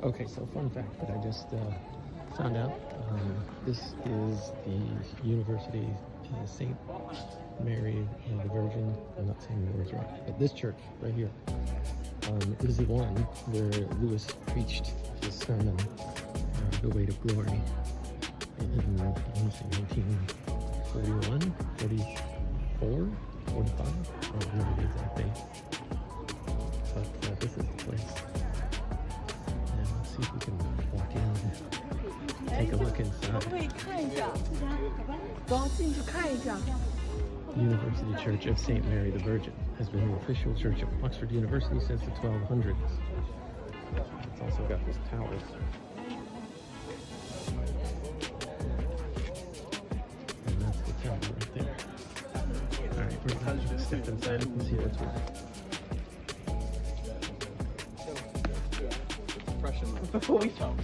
Okay, so fun fact that I just found out. This is the University St. Mary the Virgin. I'm not saying the words right, but this church right here is the one where Lewis preached his sermon, The Weight of Glory, in, I want to say 1941, 44, 45, I don't remember the exact date. But this is the place. And let's see if we can walk in, take a look inside. University Church of St. Mary the Virgin has been the official church of Oxford University since the 1200s. It's also got this tower. And that's the tower right there. Alright, we're going to step inside and see what's with it. Before we talk.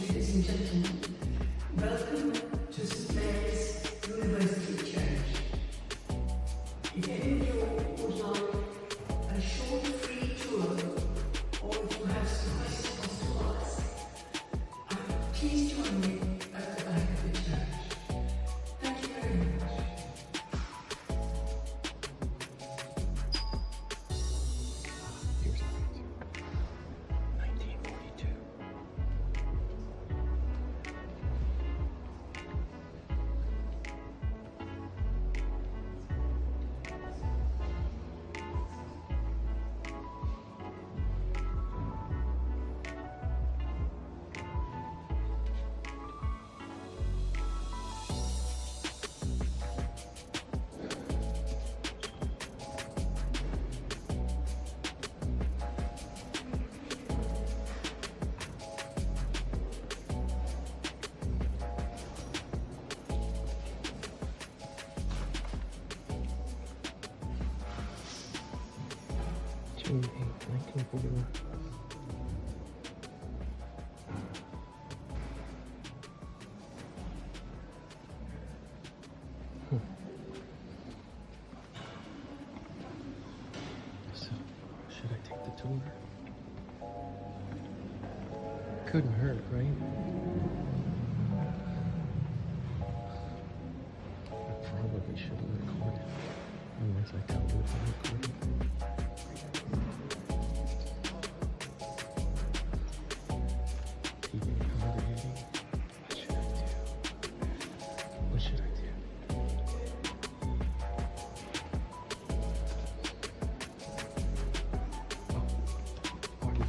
Ladies and gentlemen, welcome to St. Mary's University Church. If any of you would like a short free tour, or if you have some questions to ask, please join me at the back of the church. Thank you very much. Here's the picture. 1942. June 8th, 1941. So, should I take the tour? Couldn't hurt, right? I probably shouldn't record it unless I tell you if I'm recording. TV accommodating. What should I do? Oh, audio.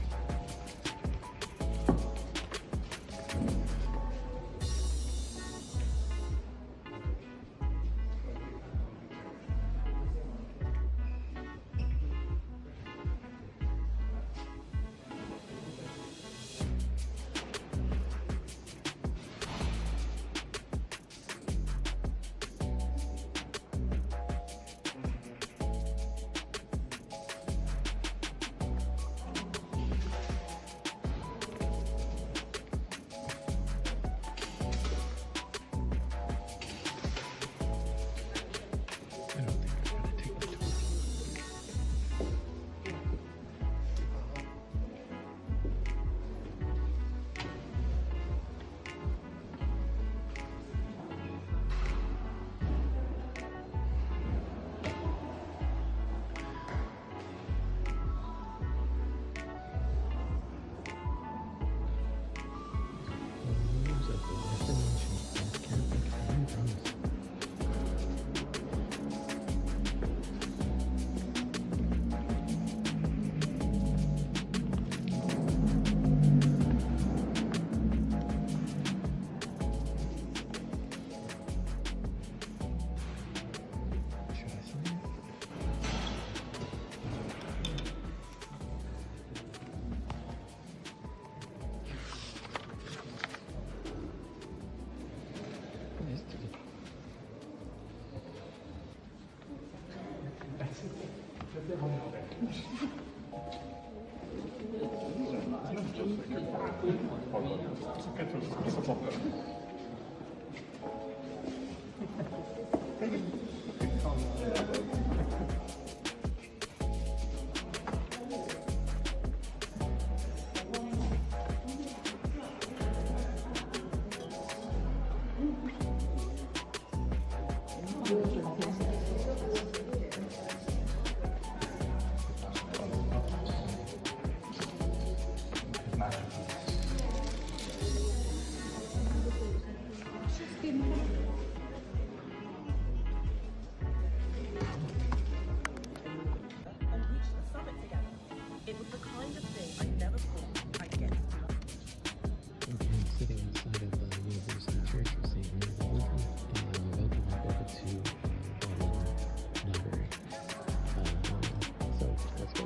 and reach the summit together. It was the kind of thing I never thought I'd get to do. I'm sitting outside of the University Church of St. Mary of Pilgrim, and I'm about to walk over to the library. So let's go.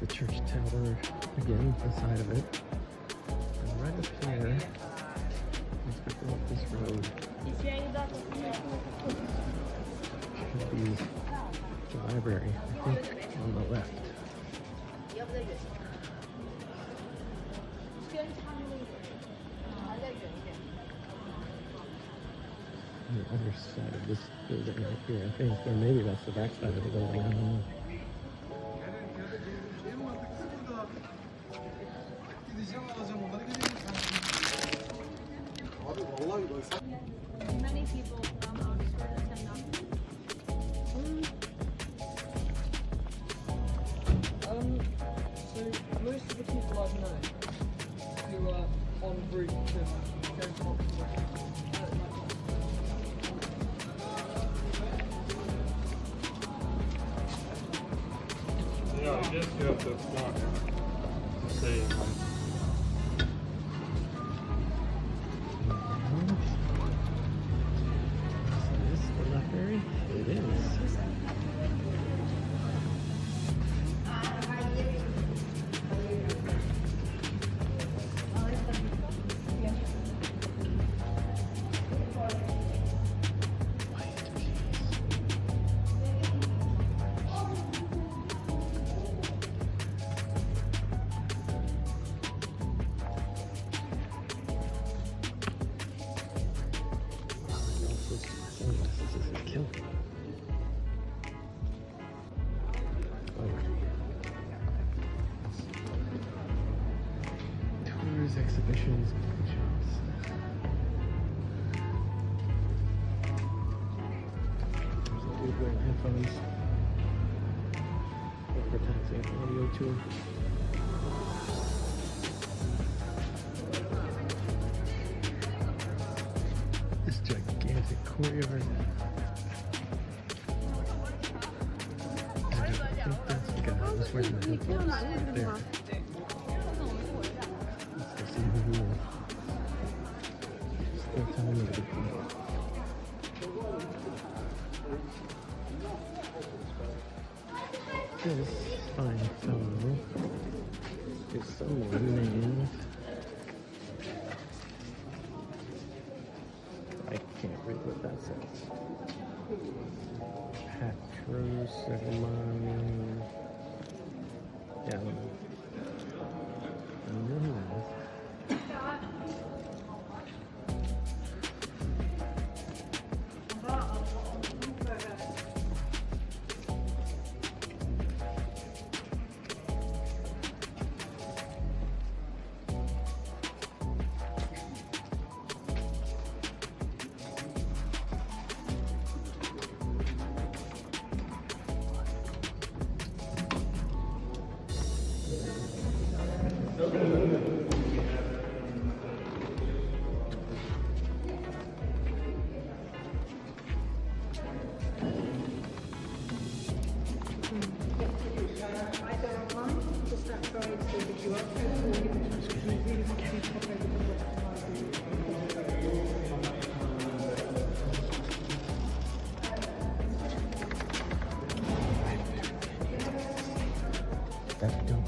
The church tower again, the side of it. And right up here, as we go up this road, should be the library, I think, on the left. On the other side of this building right here, I think, or maybe that's the back side of the building, I don't know. Many people from Oxford attend Oxford. So most of the people I've known who are en route to go to Oxford. Yeah, I guess you have to start saying Is this the library? It is. Tours, exhibitions, shops. There's a dude wearing headphones, advertising an audio tour. This gigantic courtyard. I think that's the guy who's wearing the headphones right there. Let's see who he is. Still telling me to be. This fine fellow is someone named, I can't read what that says. Patrosegmon. Yeah, I don't know. I don't know who that is. That's dope.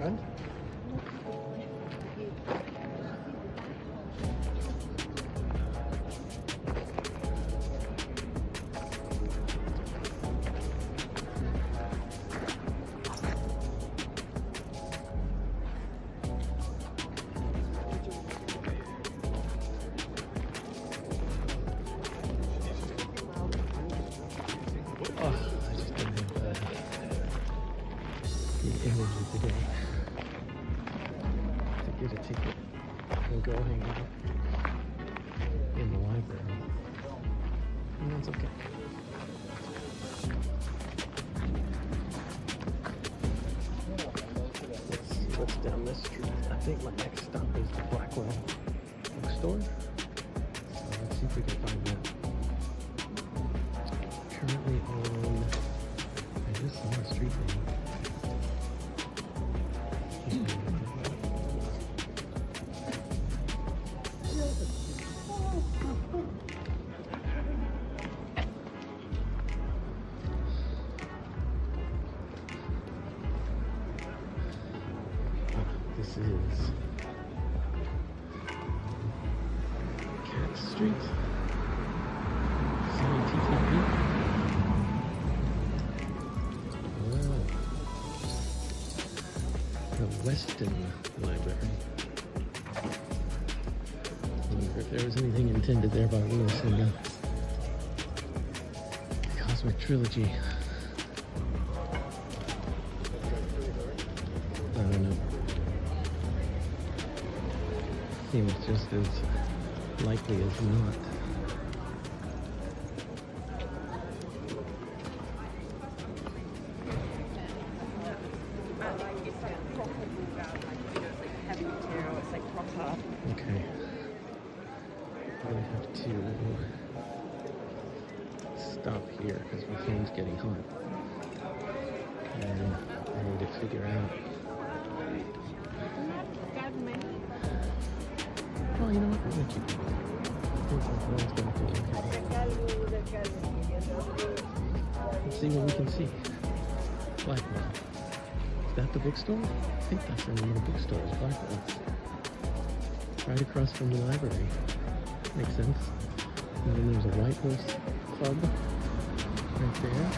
And? Today to get a ticket and go hang out in the library, and that's okay. Let's down this street. I think my next stop is the Blackwell bookstore. So let's see if we can find that. Currently on, I just saw the street name. This is Cat Street, CTTP. The Weston Library. I wonder if there was anything intended there by Lewis in the Cosmic Trilogy. I don't know. Seems just as likely as not. Okay. I'm gonna have to stop here because my phone's getting hot. And I need to figure out. Oh, you know what? I'm gonna keep it. Let's see what we can see. Blackwell. Is that the bookstore? I think that's the name of the bookstore. It's Blackwell. Right across from the library. Makes sense. And then there's a White Horse Club right there.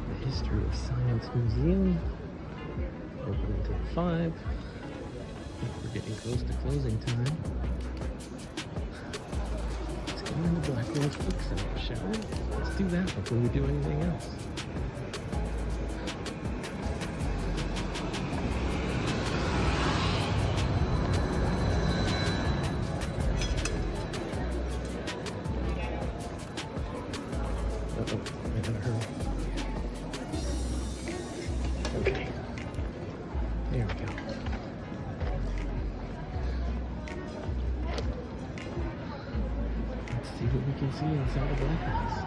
The History of Science Museum. Open until 5. I think we're getting close to closing time. Let's go into Blackwell's Book Center, shall we? Let's do that before we do anything else. I gotta hurry. Let's see what we can see inside a black house.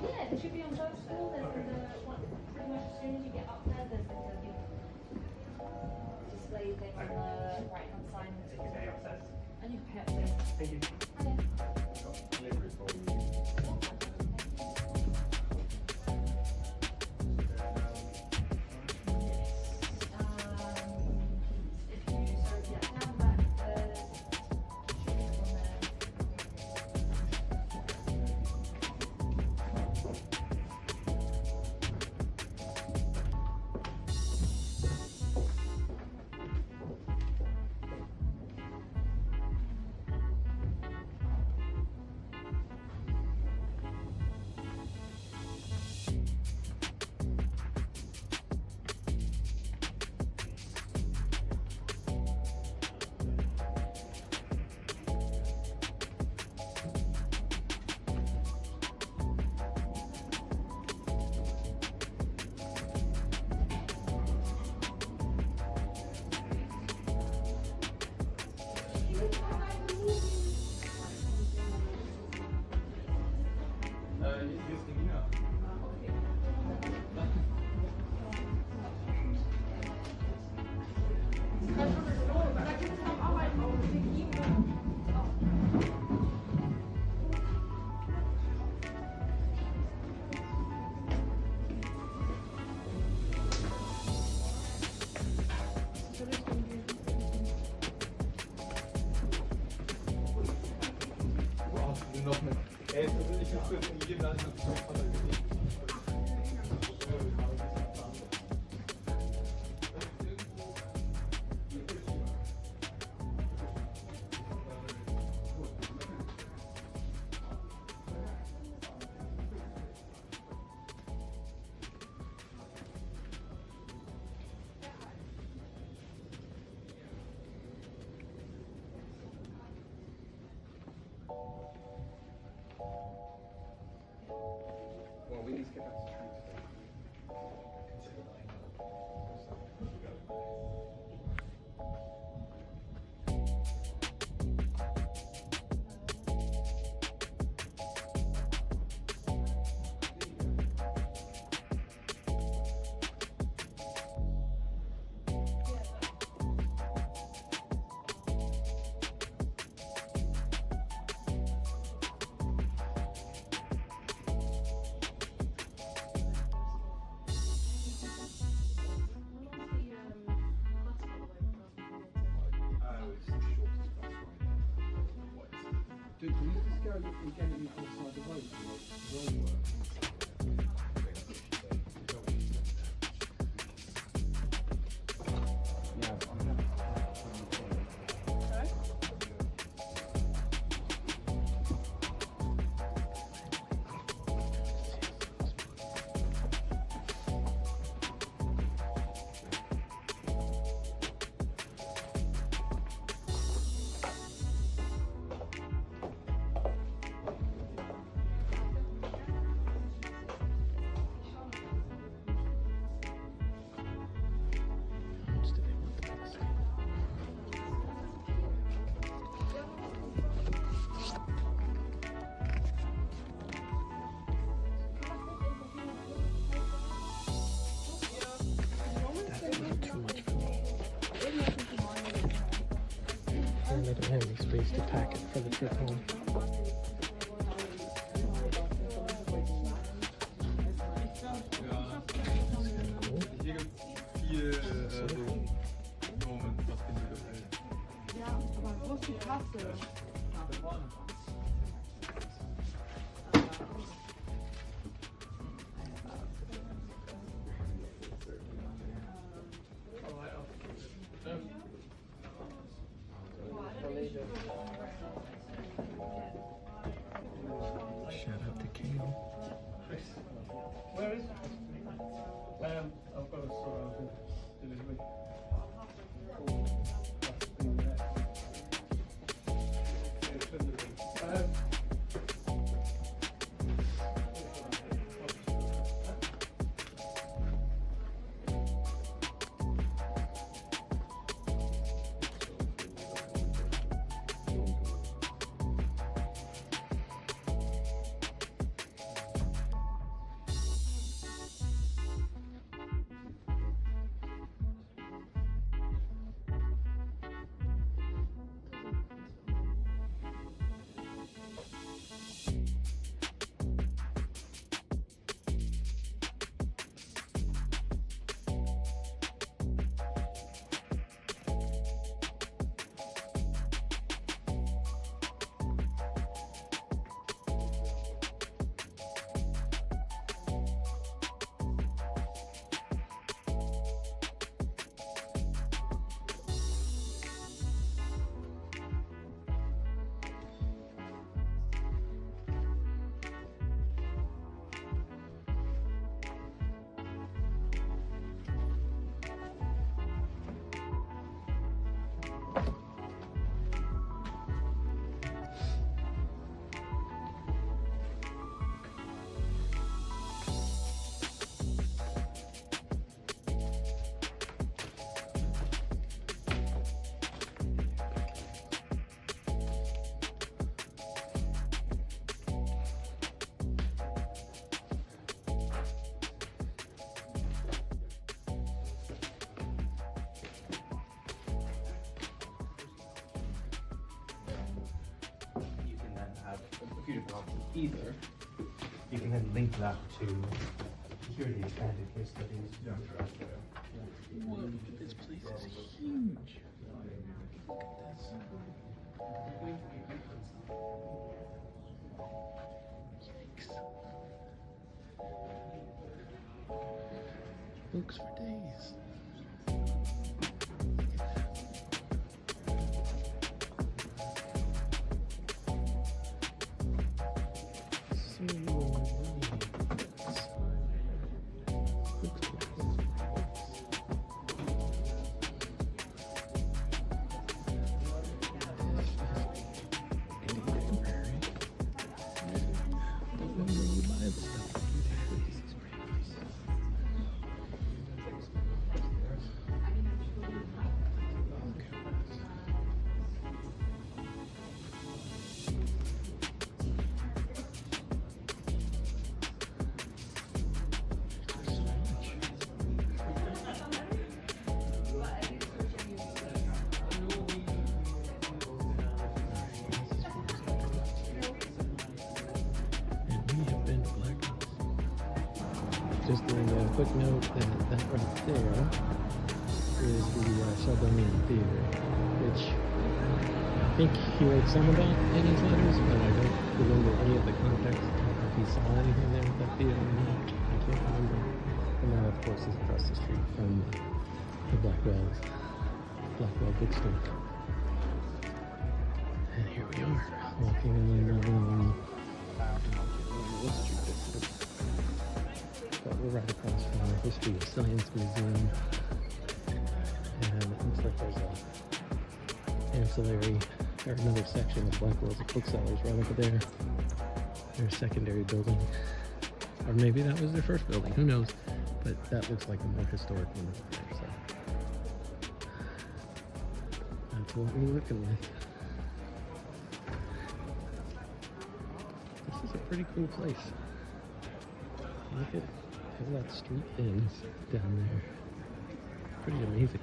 Yeah, it should be on both schools. There's pretty much as soon as you get up there, there's like a big display thing on the right hand side. And you pay upstairs. Thank you. Well, we need to get back to true today. Consider that I Do we just go and get it outside the road? Yeah, I'm happy. I don't have any space to pack it for the trip home. Hier gibt es viel so Moments, Castle. Shout out to Kale. Where is it? I've got a sort of delivery. You can then have a few different options. Either you can then link that to here are the expanded case studies. Whoa, this place is huge. Look at this. Yikes. Books for days. So many books. Just a quick note that that right there is the Sheldonian Theater, which I think he wrote some about in his letters, but I don't remember any of the context. I don't know if he saw anything there at that theater or not. I can't remember. And that, of course, is across the street from the Blackwell bookstore. And here we are, walking along Wall Street. But we're right across from the History of Science Museum, and it looks like there's a ancillary, or another section of Blackwell's booksellers right over there. Their secondary building, or maybe that was their first building, who knows, but that looks like a more historic one over there, so that's what we're looking like. This is a pretty cool place. Look at how that street ends down there. Pretty amazing.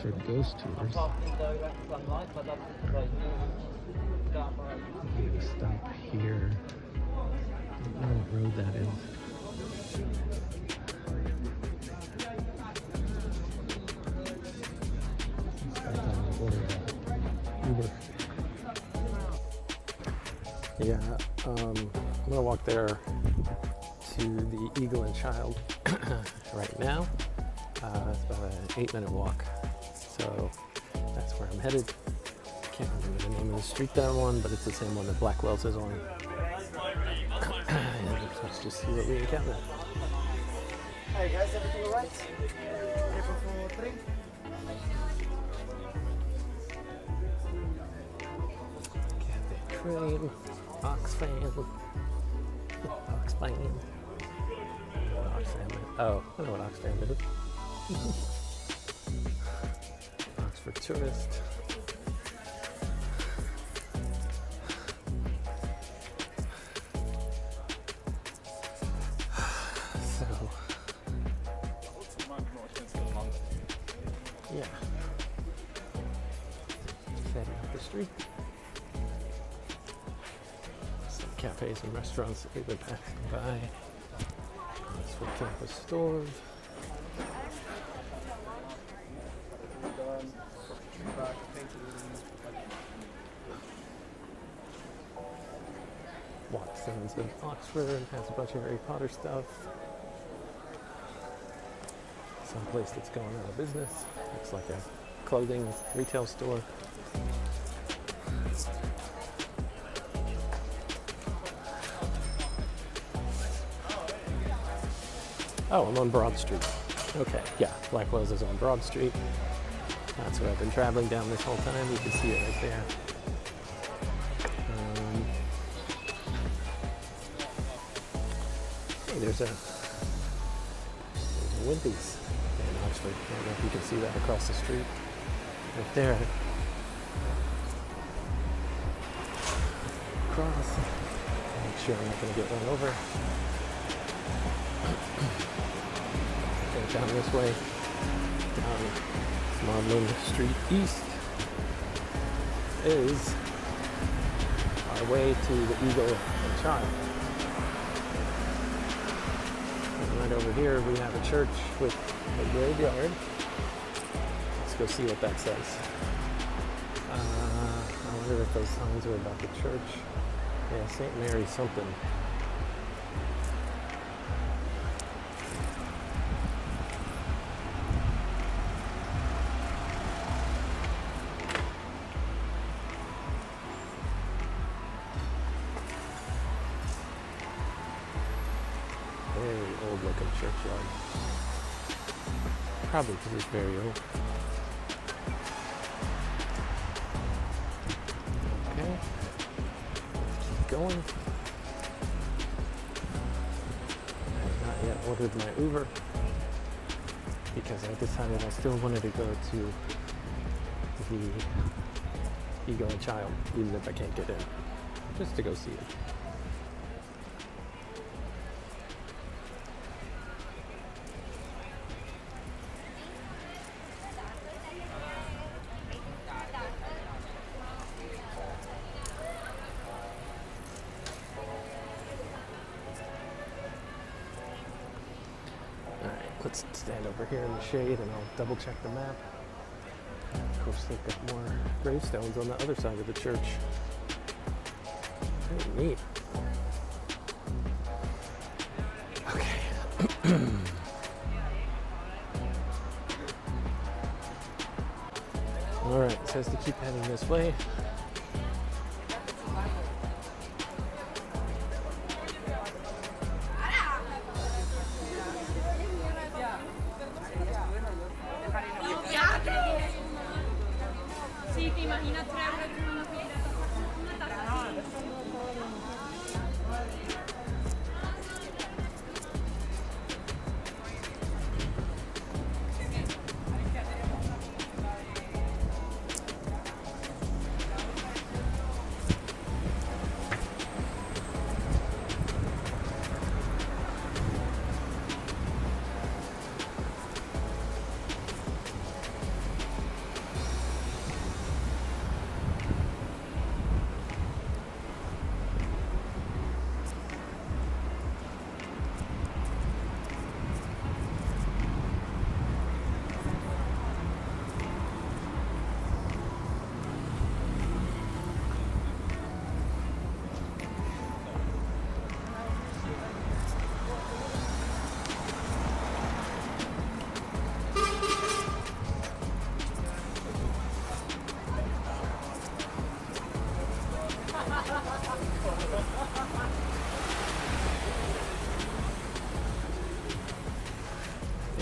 for ghost tours. I'm gonna stop here. I don't know what road that is. Yeah, I'm gonna walk there to the Eagle and Child right now. It's about an 8-minute walk, so that's where I'm headed. Can't remember the name of the street that I'm on, but it's the same one that Blackwell's is on. And let's just see what we encounter. Hey guys, everything alright? Able for a drink? Cafe Crane, Oxfam. Oxfam. Oh, I know what Oxfam is. Oxford Tourist. So, yeah. Heading up the street. Some cafes and restaurants that we've been passing by. For campus stores. Watson's in Oxford has a bunch of Harry Potter stuff. Some place that's going out of business. Looks like a clothing retail store. Oh, I'm on Broad Street. Okay, yeah, Blackwell's is on Broad Street. That's where I've been traveling down this whole time. You can see it right there. Hey, there's a Wimpy's in Oxford. I don't know if you can see that across the street. Right there. Cross. Make sure I'm not going to get run over. Down this way, down Magdelan Street East is our way to the Eagle and Child. And right over here we have a church with a graveyard. Let's go see what that says. I wonder if those signs are about the church. Yeah, St. Mary something. Old-looking churchyard. Probably because it's very old. Okay. Keep going. I have not yet ordered my Uber because I decided I still wanted to go to the Eagle and Child, even if I can't get in, just to go see it. Let's stand over here in the shade and I'll double check the map. Of course, they've got more gravestones on the other side of the church. Very neat. Okay. Alright, it says to keep heading this way.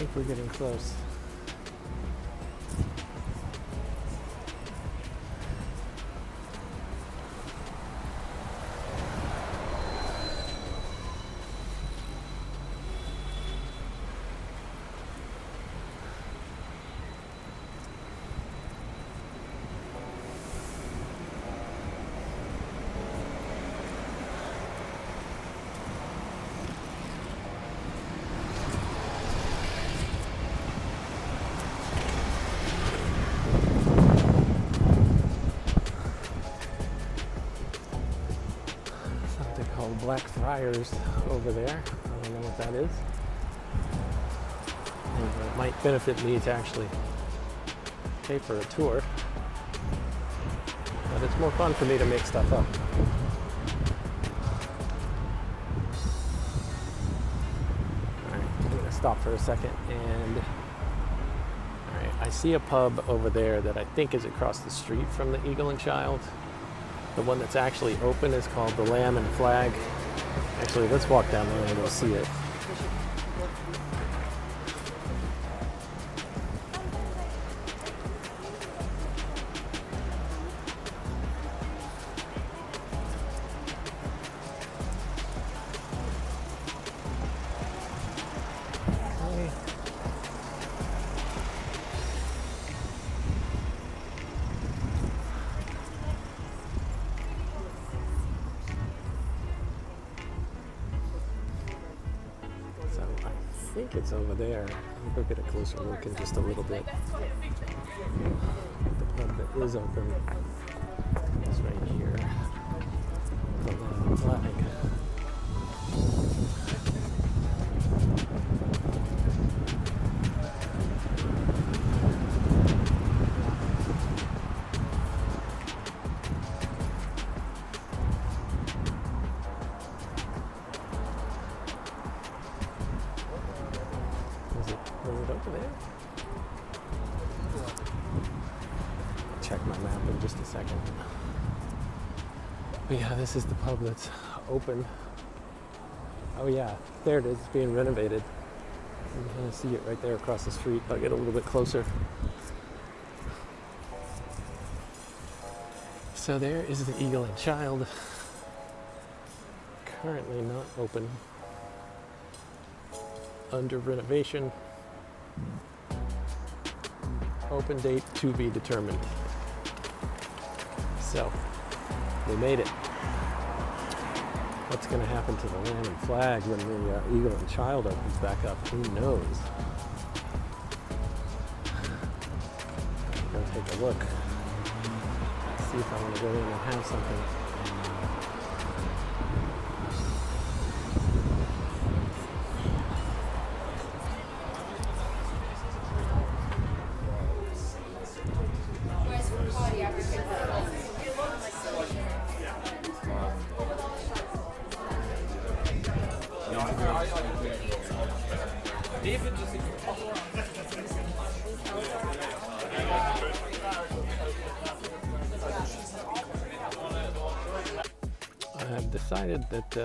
think we're getting close. Blackfriars over there. I don't know what that is. And it might benefit me to actually pay for a tour. But it's more fun for me to make stuff up. Alright, I'm going to stop for a second and alright, I see a pub over there that I think is across the street from the Eagle and Child. The one that's actually open is called the Lamb and Flag. Actually, let's walk down there and go see it. Okay. I think it's over there. I'll go get a closer look in just a little bit. The pub that is open is right here. The Lamb and Flag. Was it over there? I'll check my map in just a second. But yeah, this is the pub that's open. Oh yeah, there it is, it's being renovated. You can kind of see it right there across the street. I'll get a little bit closer. So there is the Eagle and Child. Currently not open. Under renovation. Open date to be determined. So, we made it. What's going to happen to the Lamb and Flag when the Eagle and Child opens back up? Who knows? I'm going to take a look. See if I want to go in and have something. I've decided that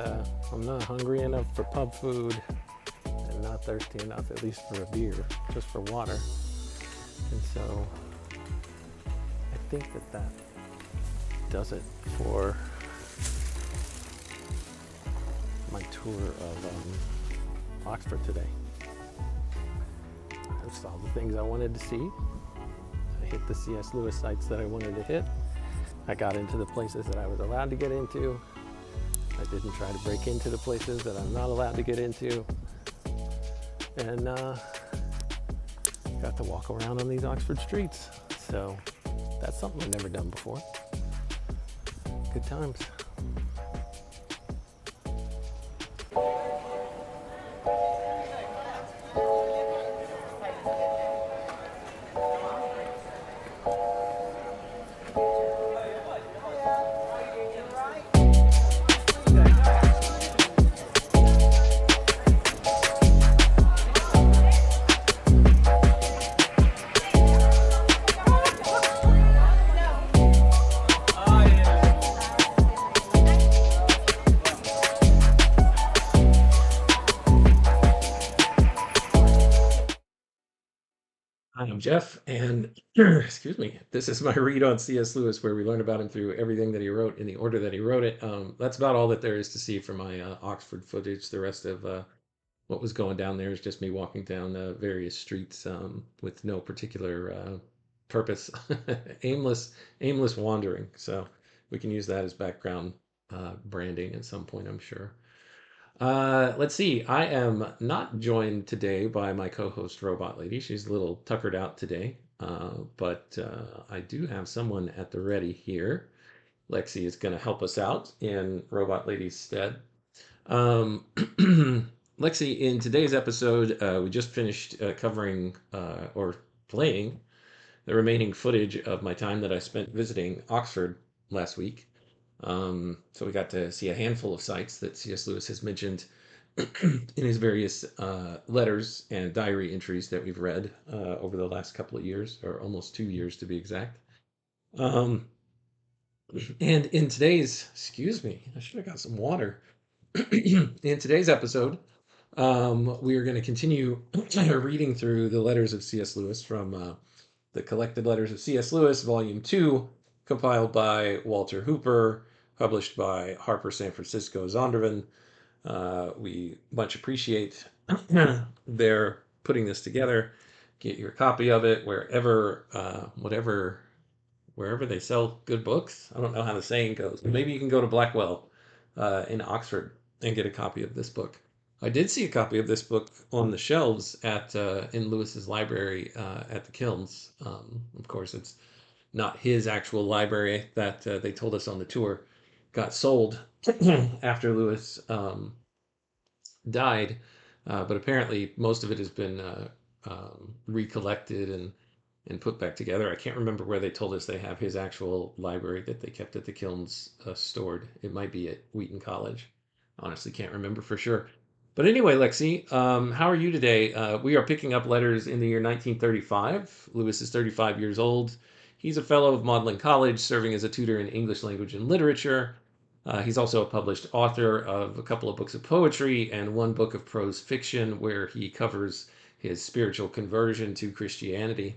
I'm not hungry enough for pub food and not thirsty enough, at least for a beer, just for water. And so I think that does it for my tour of Oxford today. I saw the things I wanted to see. I hit the C.S. Lewis sites that I wanted to hit. I got into the places that I was allowed to get into. I didn't try to break into the places that I'm not allowed to get into. And got to walk around on these Oxford streets. So that's something I've never done before. Good times. I'm Jeff, and excuse me, this is my read on C.S. Lewis, where we learn about him through everything that he wrote in the order that he wrote it. That's about all that there is to see from my Oxford footage. The rest of what was going down there is just me walking down various streets with no particular purpose, aimless wandering. So we can use that as background branding at some point, I'm sure. Let's see. I am not joined today by my co-host Robot Lady. She's a little tuckered out today, but I do have someone at the ready here. Lexi is going to help us out in Robot Lady's stead. Lexi, in today's episode, we just finished covering or playing the remaining footage of my time that I spent visiting Oxford last week. So we got to see a handful of sites that C.S. Lewis has mentioned in his various letters and diary entries that we've read over the last couple of years, or almost 2 years to be exact. And in today's, excuse me, I should have got some water. In today's episode, we are going to continue reading through the letters of C.S. Lewis from the Collected Letters of C.S. Lewis, Volume 2, compiled by Walter Hooper, published by Harper San Francisco Zondervan. We much appreciate their putting this together. Get your copy of it wherever, wherever they sell good books. I don't know how the saying goes. Maybe you can go to Blackwell in Oxford and get a copy of this book. I did see a copy of this book on the shelves at in Lewis's library at the Kilns. Of course, it's not his actual library that they told us on the tour got sold after Lewis died, but apparently most of it has been recollected and put back together. I can't remember where they told us they have his actual library that they kept at the Kilns stored. It might be at Wheaton College. Honestly, can't remember for sure. But anyway, Lexi, how are you today? We are picking up letters in the year 1935. Lewis is 35 years old. He's a fellow of Magdelan College, serving as a tutor in English language and literature. He's also a published author of a couple of books of poetry and one book of prose fiction where he covers his spiritual conversion to Christianity.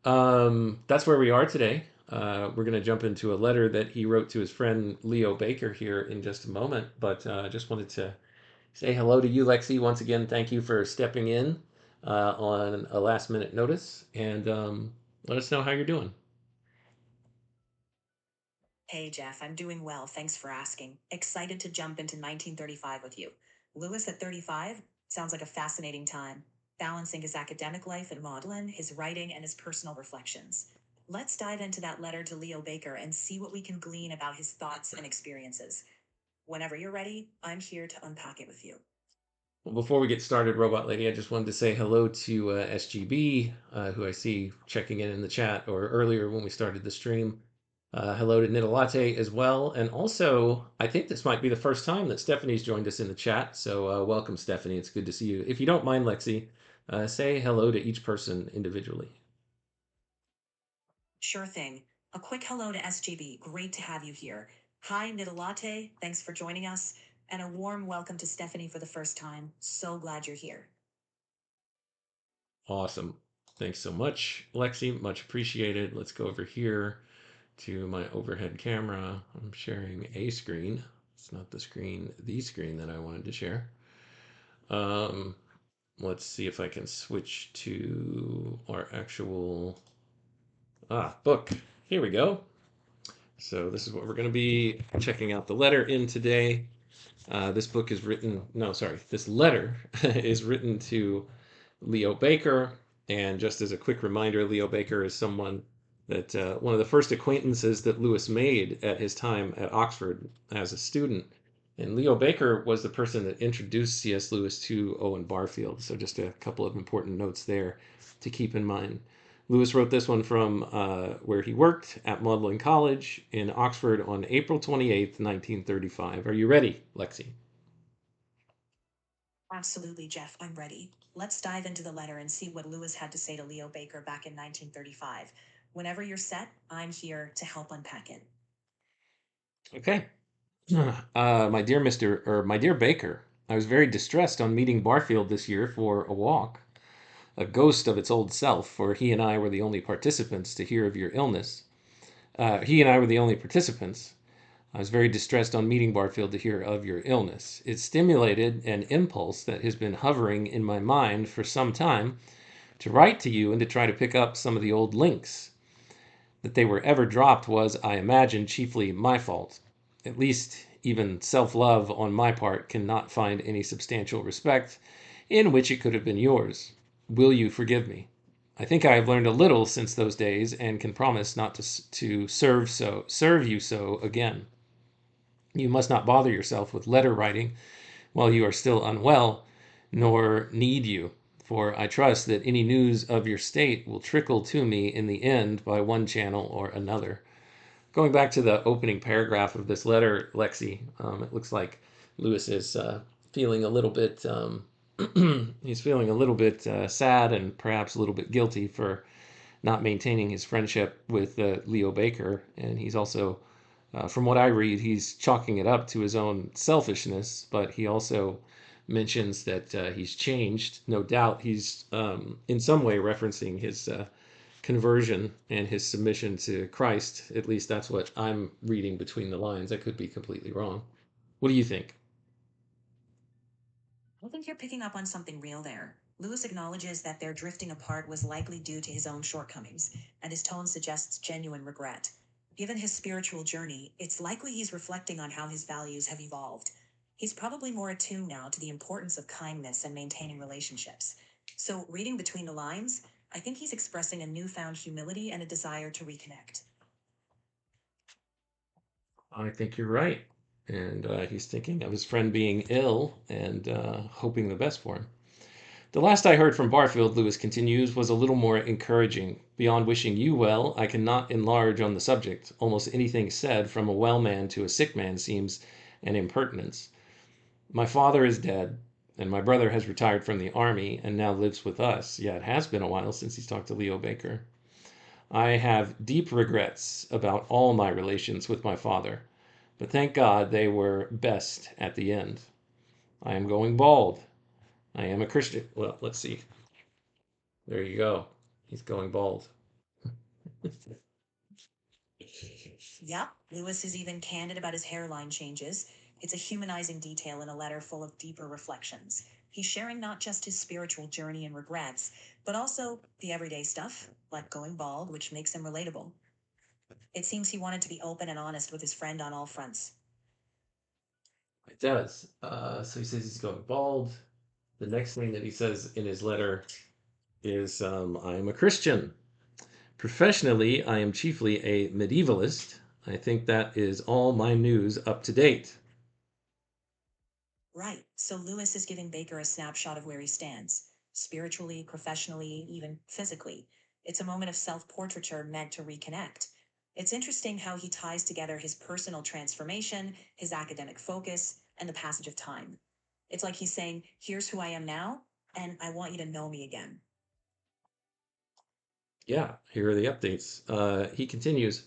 That's where we are today. We're going to jump into a letter that he wrote to his friend Leo Baker here in just a moment, but I just wanted to say hello to you, Lexi. Once again, thank you for stepping in on a last minute notice, and let us know how you're doing. Hey Jeff, I'm doing well, thanks for asking. Excited to jump into 1935 with you. Lewis at 35? Sounds like a fascinating time. Balancing his academic life at Magdelan, his writing, and his personal reflections. Let's dive into that letter to Leo Baker and see what we can glean about his thoughts and experiences. Whenever you're ready, I'm here to unpack it with you. Well, before we get started, Robot Lady, I just wanted to say hello to SGB, who I see checking in the chat, or earlier when we started the stream. Hello to Nidalate as well. And also, I think this might be the first time that Stephanie's joined us in the chat. So welcome, Stephanie. It's good to see you. If you don't mind, Lexi, say hello to each person individually. Sure thing. A quick hello to SGB. Great to have you here. Hi, Nidalate. Thanks for joining us. And a warm welcome to Stephanie for the first time. So glad you're here. Awesome. Thanks so much, Lexi. Much appreciated. Let's go over here to my overhead camera. I'm sharing a screen. It's not the screen that I wanted to share. Let's see if I can switch to our actual book. Here we go. So this is what we're going to be checking out the letter in today. This letter is written to Leo Baker. And just as a quick reminder, Leo Baker is someone that one of the first acquaintances that Lewis made at his time at Oxford as a student. And Leo Baker was the person that introduced C.S. Lewis to Owen Barfield. So just a couple of important notes there to keep in mind. Lewis wrote this one from where he worked at Magdelan College in Oxford on April 28th, 1935. Are you ready, Lexi? Absolutely, Jeff. I'm ready. Let's dive into the letter and see what Lewis had to say to Leo Baker back in 1935. Whenever you're set, I'm here to help unpack it. Okay. My dear Baker, I was very distressed on meeting Barfield this year for a walk. a ghost of its old self, for he and I were the only participants to hear of your illness. He and I were the only participants. I was very distressed on meeting Barfield to hear of your illness. It stimulated an impulse that has been hovering in my mind for some time to write to you and to try to pick up some of the old links. That they were ever dropped was, I imagine, chiefly my fault. At least even self-love on my part cannot find any substantial respect in which it could have been yours. Will you forgive me? I think I have learned a little since those days and can promise not to serve you so again. You must not bother yourself with letter writing while you are still unwell, nor need you, for I trust that any news of your state will trickle to me in the end by one channel or another. Going back to the opening paragraph of this letter, Lexi, it looks like Lewis is feeling a little bit, he's feeling a little bit sad and perhaps a little bit guilty for not maintaining his friendship with Leo Baker. And he's also, from what I read, he's chalking it up to his own selfishness, but he also mentions that he's changed. No doubt he's in some way referencing his conversion and his submission to Christ. At least that's what I'm reading between the lines. I could be completely wrong. What do you think? I think you're picking up on something real there. Lewis acknowledges that their drifting apart was likely due to his own shortcomings, and his tone suggests genuine regret. Given his spiritual journey, it's likely he's reflecting on how his values have evolved. He's probably more attuned now to the importance of kindness and maintaining relationships. So, reading between the lines, I think he's expressing a newfound humility and a desire to reconnect. I think you're right. And he's thinking of his friend being ill and hoping the best for him. The last I heard from Barfield, Lewis continues, was a little more encouraging. Beyond wishing you well, I cannot enlarge on the subject. Almost anything said from a well man to a sick man seems an impertinence. My father is dead, and my brother has retired from the army and now lives with us. Yeah, it has been a while since he's talked to Leo Baker. I have deep regrets about all my relations with my father, but thank God they were best at the end. I am going bald. I am a Christian. Well, let's see. There you go. He's going bald. Yep, Lewis is even candid about his hairline changes. It's a humanizing detail in a letter full of deeper reflections. He's sharing not just his spiritual journey and regrets, but also the everyday stuff, like going bald, which makes him relatable. It seems he wanted to be open and honest with his friend on all fronts. It does. So he says he's going bald. The next thing that he says in his letter is, I am a Christian. Professionally, I am chiefly a medievalist. I think that is all my news up to date. Right, so Lewis is giving Baker a snapshot of where he stands, spiritually, professionally, even physically. It's a moment of self-portraiture meant to reconnect. It's interesting how he ties together his personal transformation, his academic focus, and the passage of time. It's like he's saying, here's who I am now, and I want you to know me again. Yeah, here are the updates. He continues.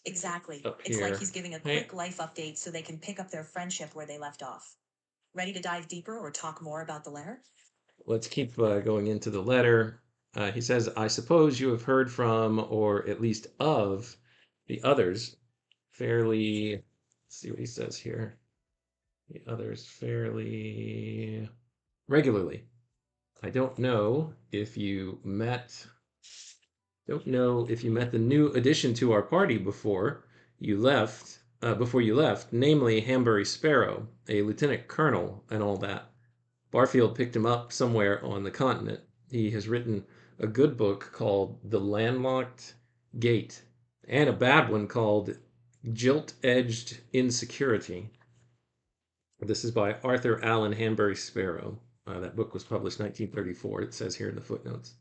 Exactly. Up It's like here. he's giving a Hey. quick life update so they can pick up their friendship where they left off. Ready to dive deeper or talk more about the letter? Let's keep going into the letter. He says, I suppose you have heard from, or at least of, the others fairly, let's see what he says here. The others fairly regularly. I don't know if you met the new addition to our party before you left, namely Hambury Sparrow, a lieutenant colonel and all that. Barfield picked him up somewhere on the continent. He has written a good book called The Landlocked Gate, and a bad one called Gilt-Edged Insecurity. This is by Arthur Allen Hanbury Sparrow. That book was published 1934, it says here in the footnotes.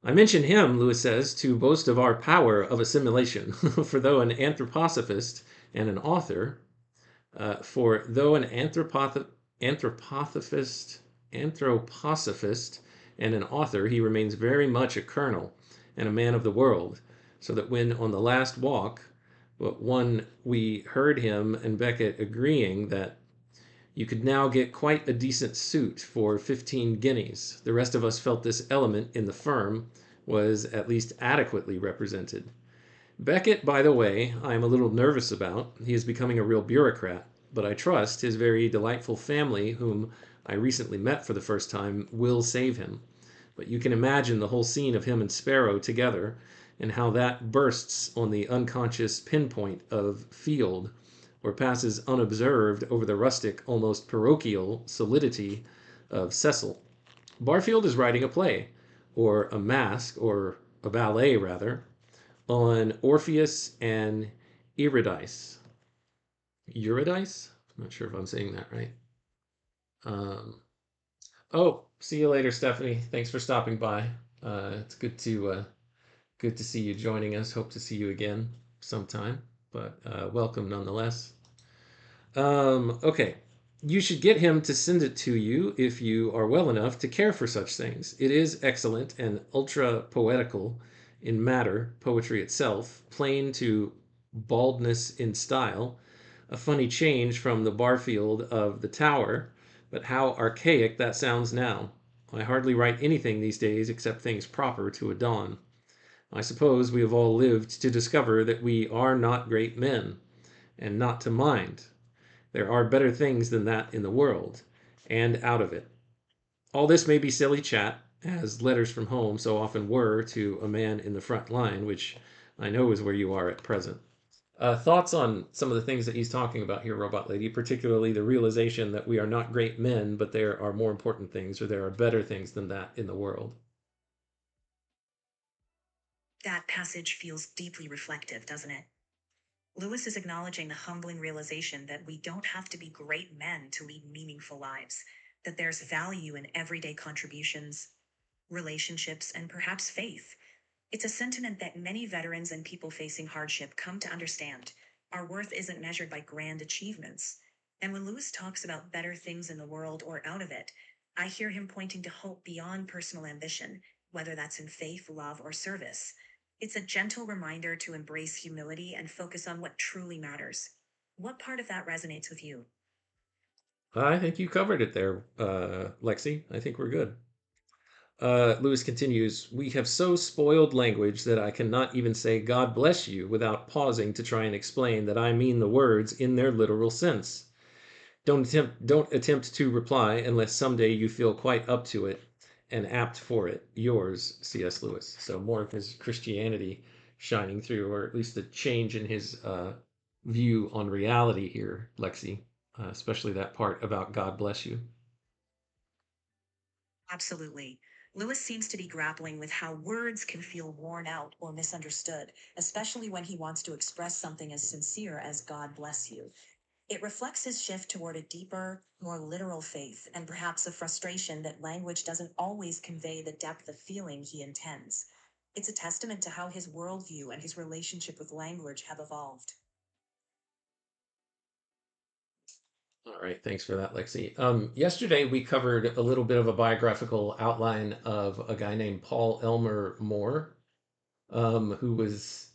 I mention him, Lewis says, to boast of our power of assimilation, for though an anthroposophist and an author, anthroposophist and an author, he remains very much a colonel and a man of the world, so that when on the last walk, but one we heard him and Beckett agreeing that You could now get quite a decent suit for 15 guineas. The rest of us felt this element in the firm was at least adequately represented. Beckett, by the way, I am a little nervous about. He is becoming a real bureaucrat, but I trust his very delightful family, whom I recently met for the first time, will save him. But you can imagine the whole scene of him and Sparrow together, and how that bursts on the unconscious pinpoint of Field, or passes unobserved over the rustic, almost parochial solidity of Cecil. Barfield is writing a play, or a masque, or a ballet rather, on Orpheus and Eurydice. Eurydice? I'm not sure if I'm saying that right. Oh, see you later, Stephanie. Thanks for stopping by. It's good to see you joining us. Hope to see you again sometime, but welcome nonetheless. Okay. You should get him to send it to you if you are well enough to care for such things. It is excellent and ultra poetical in matter, poetry itself, plain to baldness in style, a funny change from the Barfield of the Tower, but how archaic that sounds now. I hardly write anything these days except things proper to a dawn. I suppose we have all lived to discover that we are not great men, and not to mind. There are better things than that in the world, and out of it. All this may be silly chat, as letters from home so often were to a man in the front line, which I know is where you are at present. Thoughts on some of the things that he's talking about here, Robot Lady, particularly the realization that we are not great men, but there are more important things, or there are better things than that in the world. That passage feels deeply reflective, doesn't it? Lewis is acknowledging the humbling realization that we don't have to be great men to lead meaningful lives, that there's value in everyday contributions, relationships, and perhaps faith. It's a sentiment that many veterans and people facing hardship come to understand. Our worth isn't measured by grand achievements. And when Lewis talks about better things in the world or out of it, I hear him pointing to hope beyond personal ambition, whether that's in faith, love, or service. It's a gentle reminder to embrace humility and focus on what truly matters. What part of that resonates with you? I think you covered it there, Lexi. I think we're good. Lewis continues, we have so spoiled language that I cannot even say God bless you without pausing to try and explain that I mean the words in their literal sense. Don't attempt to reply unless someday you feel quite up to it and apt for it. Yours, C.S. Lewis. So more of his Christianity shining through, or at least the change in his view on reality here, Lexi, especially that part about God bless you. Absolutely. Lewis seems to be grappling with how words can feel worn out or misunderstood, especially when he wants to express something as sincere as God bless you. It reflects his shift toward a deeper, more literal faith, and perhaps a frustration that language doesn't always convey the depth of feeling he intends. It's a testament to how his worldview and his relationship with language have evolved. All right, thanks for that, Lexi. Yesterday we covered a little bit of a biographical outline of a guy named Paul Elmer More, who was,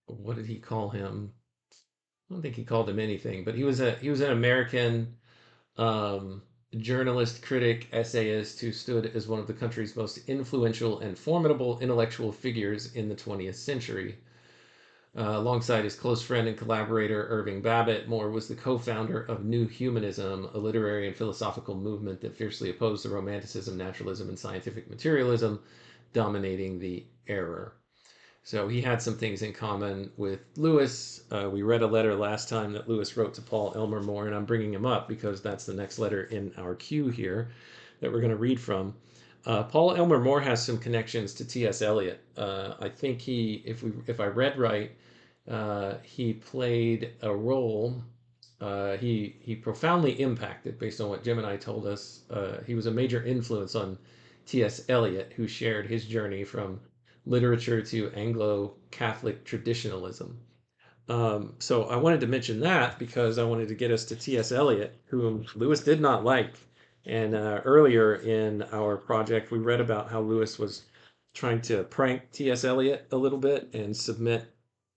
what did he call him? I don't think he called him anything, but he was an American journalist, critic, essayist who stood as one of the country's most influential and formidable intellectual figures in the 20th century. Alongside his close friend and collaborator Irving Babbitt, More was the co-founder of New Humanism, a literary and philosophical movement that fiercely opposed the Romanticism, naturalism, and scientific materialism dominating the era. So he had some things in common with Lewis. We read a letter last time that Lewis wrote to Paul Elmer More, and I'm bringing him up because that's the next letter in our queue here that we're going to read from. Paul Elmer More has some connections to T.S. Eliot. I think if I read right, he played a role. He profoundly impacted, based on what Jim and I told us. He was a major influence on T.S. Eliot, who shared his journey from literature to Anglo-Catholic traditionalism. So I wanted to mention that because I wanted to get us to T.S. Eliot, whom Lewis did not like. And earlier in our project, we read about how Lewis was trying to prank T.S. Eliot a little bit and submit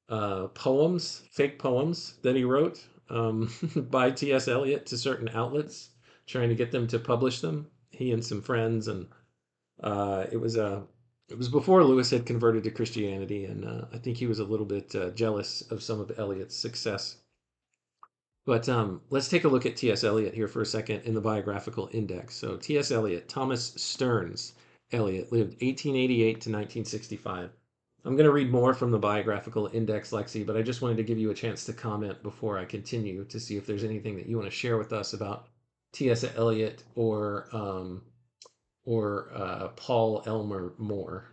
poems, fake poems that he wrote by T.S. Eliot to certain outlets, trying to get them to publish them. He and some friends, and it was before Lewis had converted to Christianity, and I think he was a little bit jealous of some of Eliot's success. But let's take a look at T.S. Eliot here for a second in the biographical index. So T.S. Eliot, Thomas Stearns Eliot, lived 1888 to 1965. I'm going to read more from the biographical index, Lexi, but I just wanted to give you a chance to comment before I continue to see if there's anything that you want to share with us about T.S. Eliot or Paul Elmer More.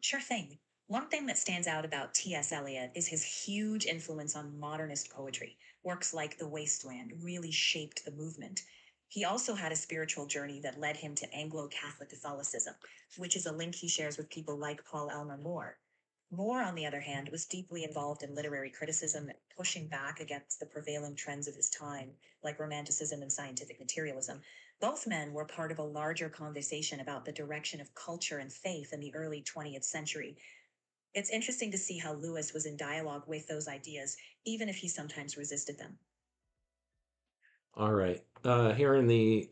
Sure thing. One thing that stands out about T.S. Eliot is his huge influence on modernist poetry. Works like The Wasteland really shaped the movement. He also had a spiritual journey that led him to Anglo-Catholic Catholicism, which is a link he shares with people like Paul Elmer More. More, on the other hand, was deeply involved in literary criticism, pushing back against the prevailing trends of his time, like Romanticism and scientific materialism. Both men were part of a larger conversation about the direction of culture and faith in the early 20th century. It's interesting to see how Lewis was in dialogue with those ideas, even if he sometimes resisted them. All right. Here in the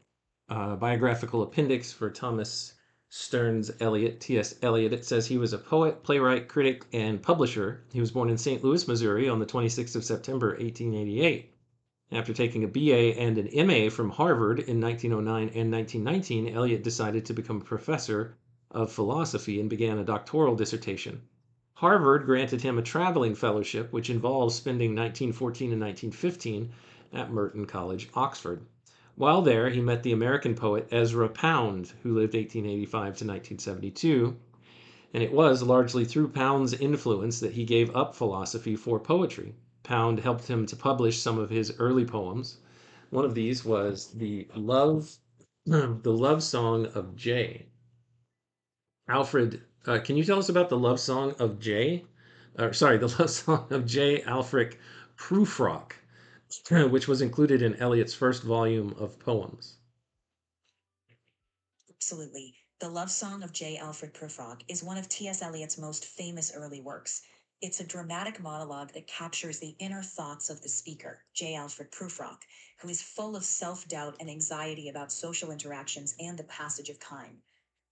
biographical appendix for Thomas Stearns Eliot, T.S. Eliot, it says he was a poet, playwright, critic, and publisher. He was born in St. Louis, Missouri on the 26th of September, 1888. After taking a BA and an MA from Harvard in 1909 and 1919, Eliot decided to become a professor of philosophy and began a doctoral dissertation. Harvard granted him a traveling fellowship, which involves spending 1914 and 1915 at Merton College, Oxford. While there, he met the American poet Ezra Pound, who lived 1885 to 1972, and it was largely through Pound's influence that he gave up philosophy for poetry. Pound helped him to publish some of his early poems. One of these was the love song of Jay. Alfred, can you tell us about the love song of Jay? The love song of J. Alfred Prufrock, which was included in Eliot's first volume of poems. Absolutely. The Love Song of J. Alfred Prufrock is one of T.S. Eliot's most famous early works. It's a dramatic monologue that captures the inner thoughts of the speaker, J. Alfred Prufrock, who is full of self-doubt and anxiety about social interactions and the passage of time.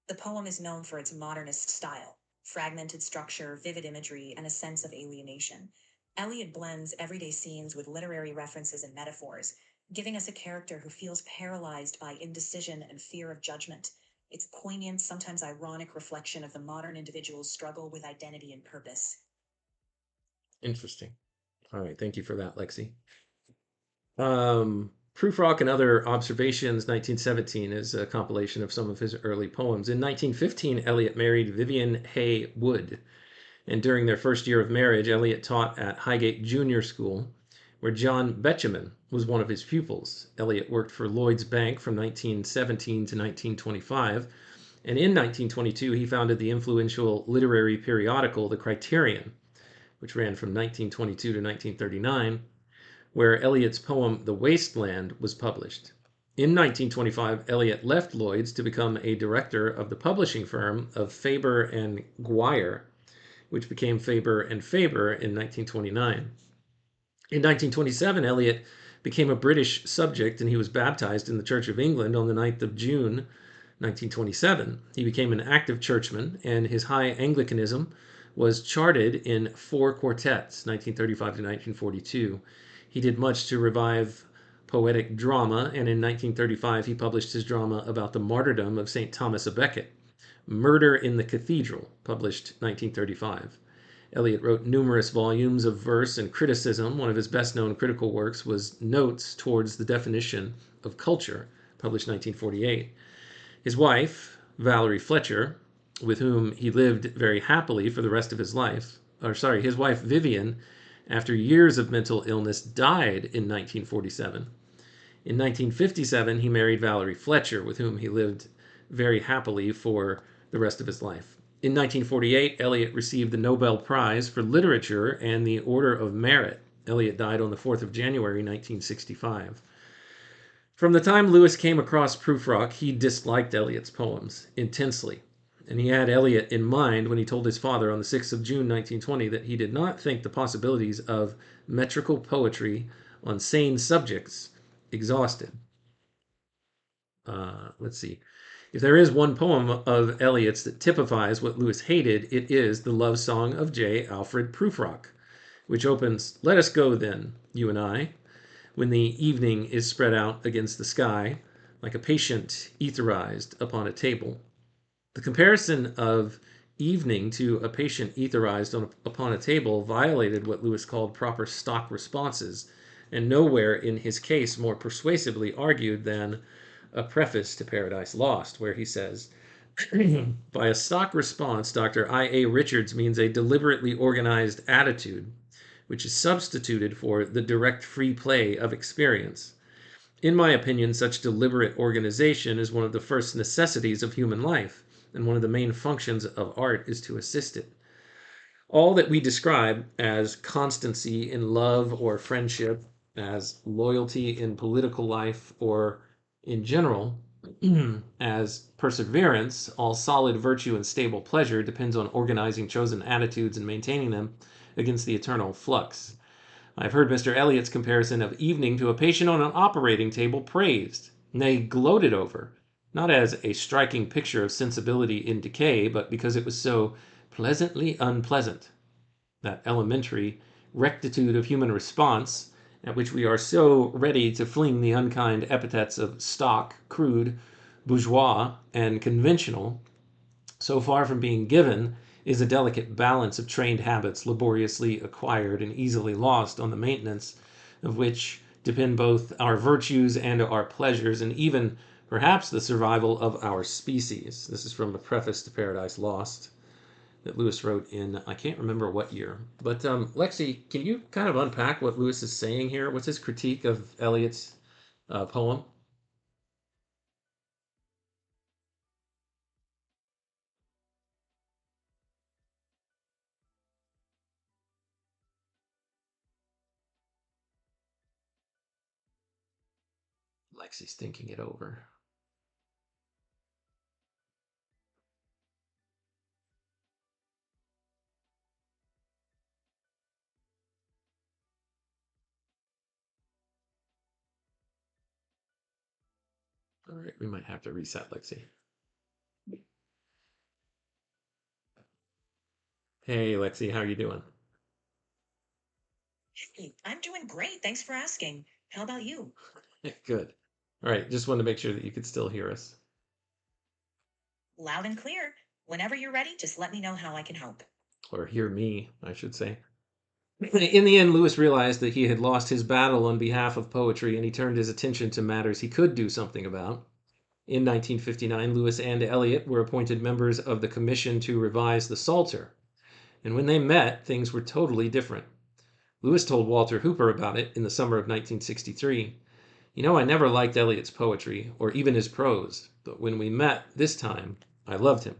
The poem is known for its modernist style, fragmented structure, vivid imagery, and a sense of alienation. Eliot blends everyday scenes with literary references and metaphors, giving us a character who feels paralyzed by indecision and fear of judgment. It's a poignant, sometimes ironic reflection of the modern individual's struggle with identity and purpose. Interesting. All right, thank you for that, Lexi. Prufrock and Other Observations, 1917, is a compilation of some of his early poems. In 1915, Eliot married Vivian Hay Wood, and during their first year of marriage, Eliot taught at Highgate Junior School, where John Betjeman was one of his pupils. Eliot worked for Lloyd's Bank from 1917 to 1925, and in 1922 he founded the influential literary periodical The Criterion, which ran from 1922 to 1939, where Eliot's poem The Wasteland was published. In 1925, Eliot left Lloyd's to become a director of the publishing firm of Faber and Guire, which became Faber and Faber in 1929. In 1927, Eliot became a British subject and he was baptized in the Church of England on the 9th of June, 1927. He became an active churchman, and his high Anglicanism was charted in 4 quartets, 1935 to 1942. He did much to revive poetic drama, and in 1935 he published his drama about the martyrdom of St. Thomas à Becket, Murder in the Cathedral, published 1935. Eliot wrote numerous volumes of verse and criticism. One of his best-known critical works was Notes Towards the Definition of Culture, published 1948. His wife, Valerie Fletcher, with whom he lived very happily for the rest of his life, his wife Vivian, after years of mental illness, died in 1947. In 1957, he married Valerie Fletcher, with whom he lived very happily for the rest of his life. In 1948, Eliot received the Nobel Prize for Literature and the Order of Merit. Eliot died on the 4th of January, 1965. From the time Lewis came across Prufrock, he disliked Eliot's poems intensely. And he had Eliot in mind when he told his father on the 6th of June 1920 that he did not think the possibilities of metrical poetry on sane subjects exhausted. Let's see. If there is one poem of Eliot's that typifies what Lewis hated, it is the love song of J. Alfred Prufrock, which opens, "Let us go then, you and I, when the evening is spread out against the sky, like a patient etherized upon a table." The comparison of evening to a patient etherized upon a table violated what Lewis called proper stock responses, and nowhere in his case more persuasively argued than a preface to Paradise Lost, where he says, "By a stock response, Dr. I.A. Richards means a deliberately organized attitude, which is substituted for the direct free play of experience. In my opinion, such deliberate organization is one of the first necessities of human life, and one of the main functions of art is to assist it. All that we describe as constancy in love or friendship, as loyalty in political life, or in general, as perseverance, all solid virtue and stable pleasure depends on organizing chosen attitudes and maintaining them against the eternal flux. I've heard Mr. Eliot's comparison of evening to a patient on an operating table praised, nay, gloated over, not as a striking picture of sensibility in decay, but because it was so pleasantly unpleasant. That elementary rectitude of human response, at which we are so ready to fling the unkind epithets of stock, crude, bourgeois, and conventional, so far from being given, is a delicate balance of trained habits laboriously acquired and easily lost, on the maintenance of which depend both our virtues and our pleasures, and even perhaps the survival of our species." This is from the preface to Paradise Lost that Lewis wrote in, I can't remember what year. But Lexi, can you kind of unpack what Lewis is saying here? What's his critique of Eliot's poem? Lexi's thinking it over. All right, we might have to reset Lexi. Hey, Lexi, how are you doing? Hey, I'm doing great. Thanks for asking. How about you? Good. All right, just wanted to make sure that you could still hear us. Loud and clear. Whenever you're ready, just let me know how I can help. Or hear me, I should say. In the end, Lewis realized that he had lost his battle on behalf of poetry, and he turned his attention to matters he could do something about. In 1959, Lewis and Eliot were appointed members of the Commission to revise the Psalter, and when they met, things were totally different. Lewis told Walter Hooper about it in the summer of 1963. "You know, I never liked Eliot's poetry, or even his prose, but when we met this time, I loved him."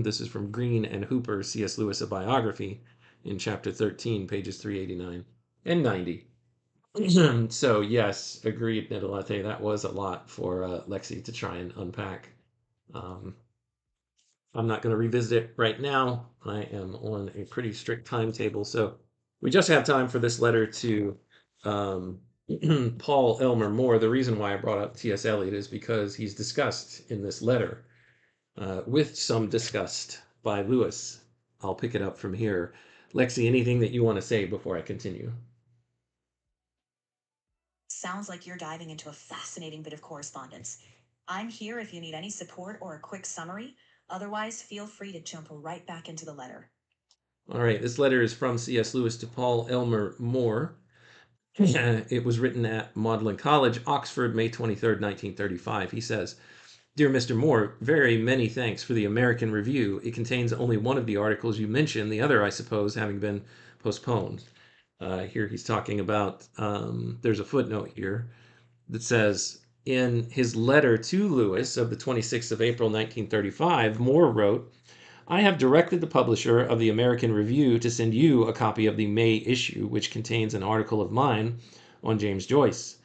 This is from Green and Hooper, C.S. Lewis, a biography, in chapter 13, pages 389 and 90. So, yes, agreed, Nedalate. That was a lot for Lexi to try and unpack. I'm not going to revisit it right now. I am on a pretty strict timetable, so we just have time for this letter to Paul Elmer Moore. The reason why I brought up T.S. Eliot is because he's discussed in this letter with some disgust by Lewis. I'll pick it up from here. Lexi, anything that you want to say before I continue? Sounds like you're diving into a fascinating bit of correspondence. I'm here if you need any support or a quick summary. Otherwise, feel free to jump right back into the letter. All right, this letter is from C.S. Lewis to Paul Elmer Moore. It was written at Magdelan College, Oxford, May 23rd, 1935. He says, "Dear Mr. Moore, very many thanks for the American Review. It contains only one of the articles you mentioned, the other, I suppose, having been postponed." Here he's talking about, there's a footnote here that says, in his letter to Lewis of the 26th of April, 1935, Moore wrote, "I have directed the publisher of the American Review to send you a copy of the May issue, which contains an article of mine on James Joyce.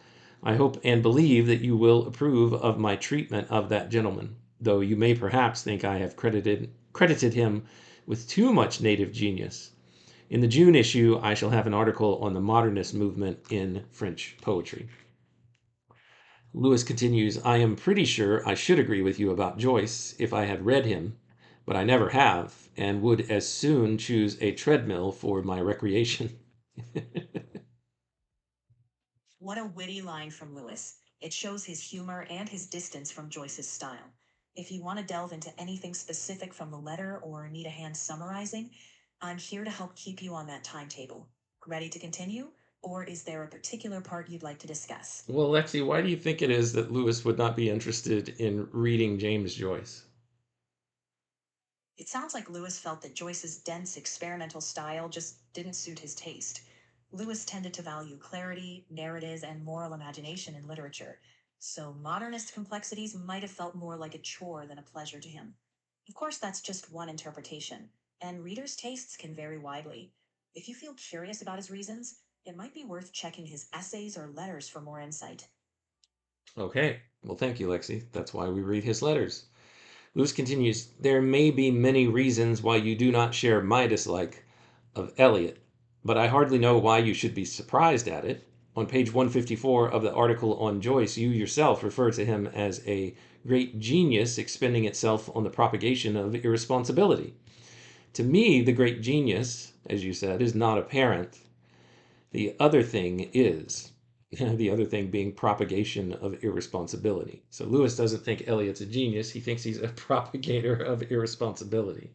I hope and believe that you will approve of my treatment of that gentleman. though you may perhaps think I have credited him with too much native genius. In the June issue, I shall have an article on the modernist movement in French poetry. Lewis continues, I am pretty sure I should agree with you about Joyce if I had read him, but I never have, and would as soon choose a treadmill for my recreation. What a witty line from Lewis. It shows his humor and his distance from Joyce's style. If you want to delve into anything specific from the letter or need a hand summarizing, I'm here to help keep you on that timetable. Ready to continue? Or is there a particular part you'd like to discuss? Well, Lexi, why do you think it is that Lewis would not be interested in reading James Joyce? It sounds like Lewis felt that Joyce's dense experimental style just didn't suit his taste. Lewis tended to value clarity, narrative, and moral imagination in literature, so modernist complexities might have felt more like a chore than a pleasure to him. Of course, that's just one interpretation, and readers' tastes can vary widely. If you feel curious about his reasons, it might be worth checking his essays or letters for more insight. Okay, well, thank you, Lexi. That's why we read his letters. Lewis continues, there may be many reasons why you do not share my dislike of Eliot, but I hardly know why you should be surprised at it. On page 154 of the article on Joyce, you yourself refer to him as a great genius expending itself on the propagation of irresponsibility. To me, the great genius, as you said, is not apparent. The other thing is. The other thing being propagation of irresponsibility. So Lewis doesn't think Eliot's a genius. He thinks he's a propagator of irresponsibility.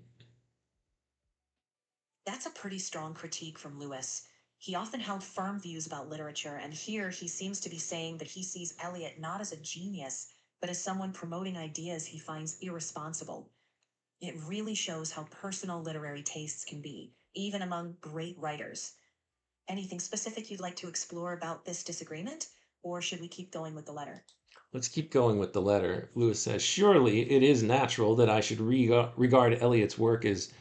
That's a pretty strong critique from Lewis. He often held firm views about literature, and here he seems to be saying that he sees Eliot not as a genius, but as someone promoting ideas he finds irresponsible. It really shows how personal literary tastes can be, even among great writers. Anything specific you'd like to explore about this disagreement, or should we keep going with the letter? Let's keep going with the letter. Lewis says, surely it is natural that I should regard Eliot's work as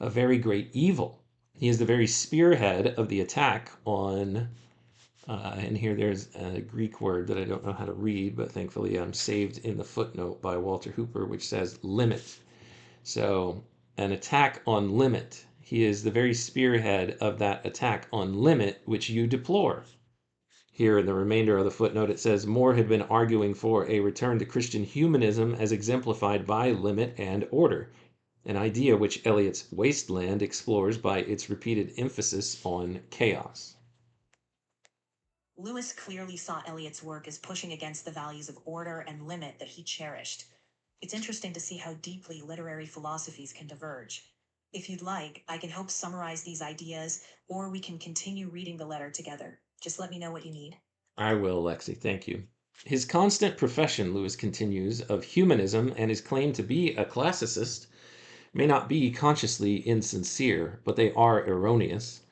a very great evil. He is the very spearhead of the attack on, and here there's a Greek word that I don't know how to read, but thankfully I'm saved in the footnote by Walter Hooper, which says limit. So an attack on limit. He is the very spearhead of that attack on limit, which you deplore. Here in the remainder of the footnote, it says More had been arguing for a return to Christian humanism as exemplified by limit and order, an idea which Eliot's Wasteland explores by its repeated emphasis on chaos. Lewis clearly saw Eliot's work as pushing against the values of order and limit that he cherished. It's interesting to see how deeply literary philosophies can diverge. If you'd like, I can help summarize these ideas, or we can continue reading the letter together. Just let me know what you need. I will, Lexi. Thank you. His constant profession, Lewis continues, of humanism and his claim to be a classicist may not be consciously insincere, but they are erroneous.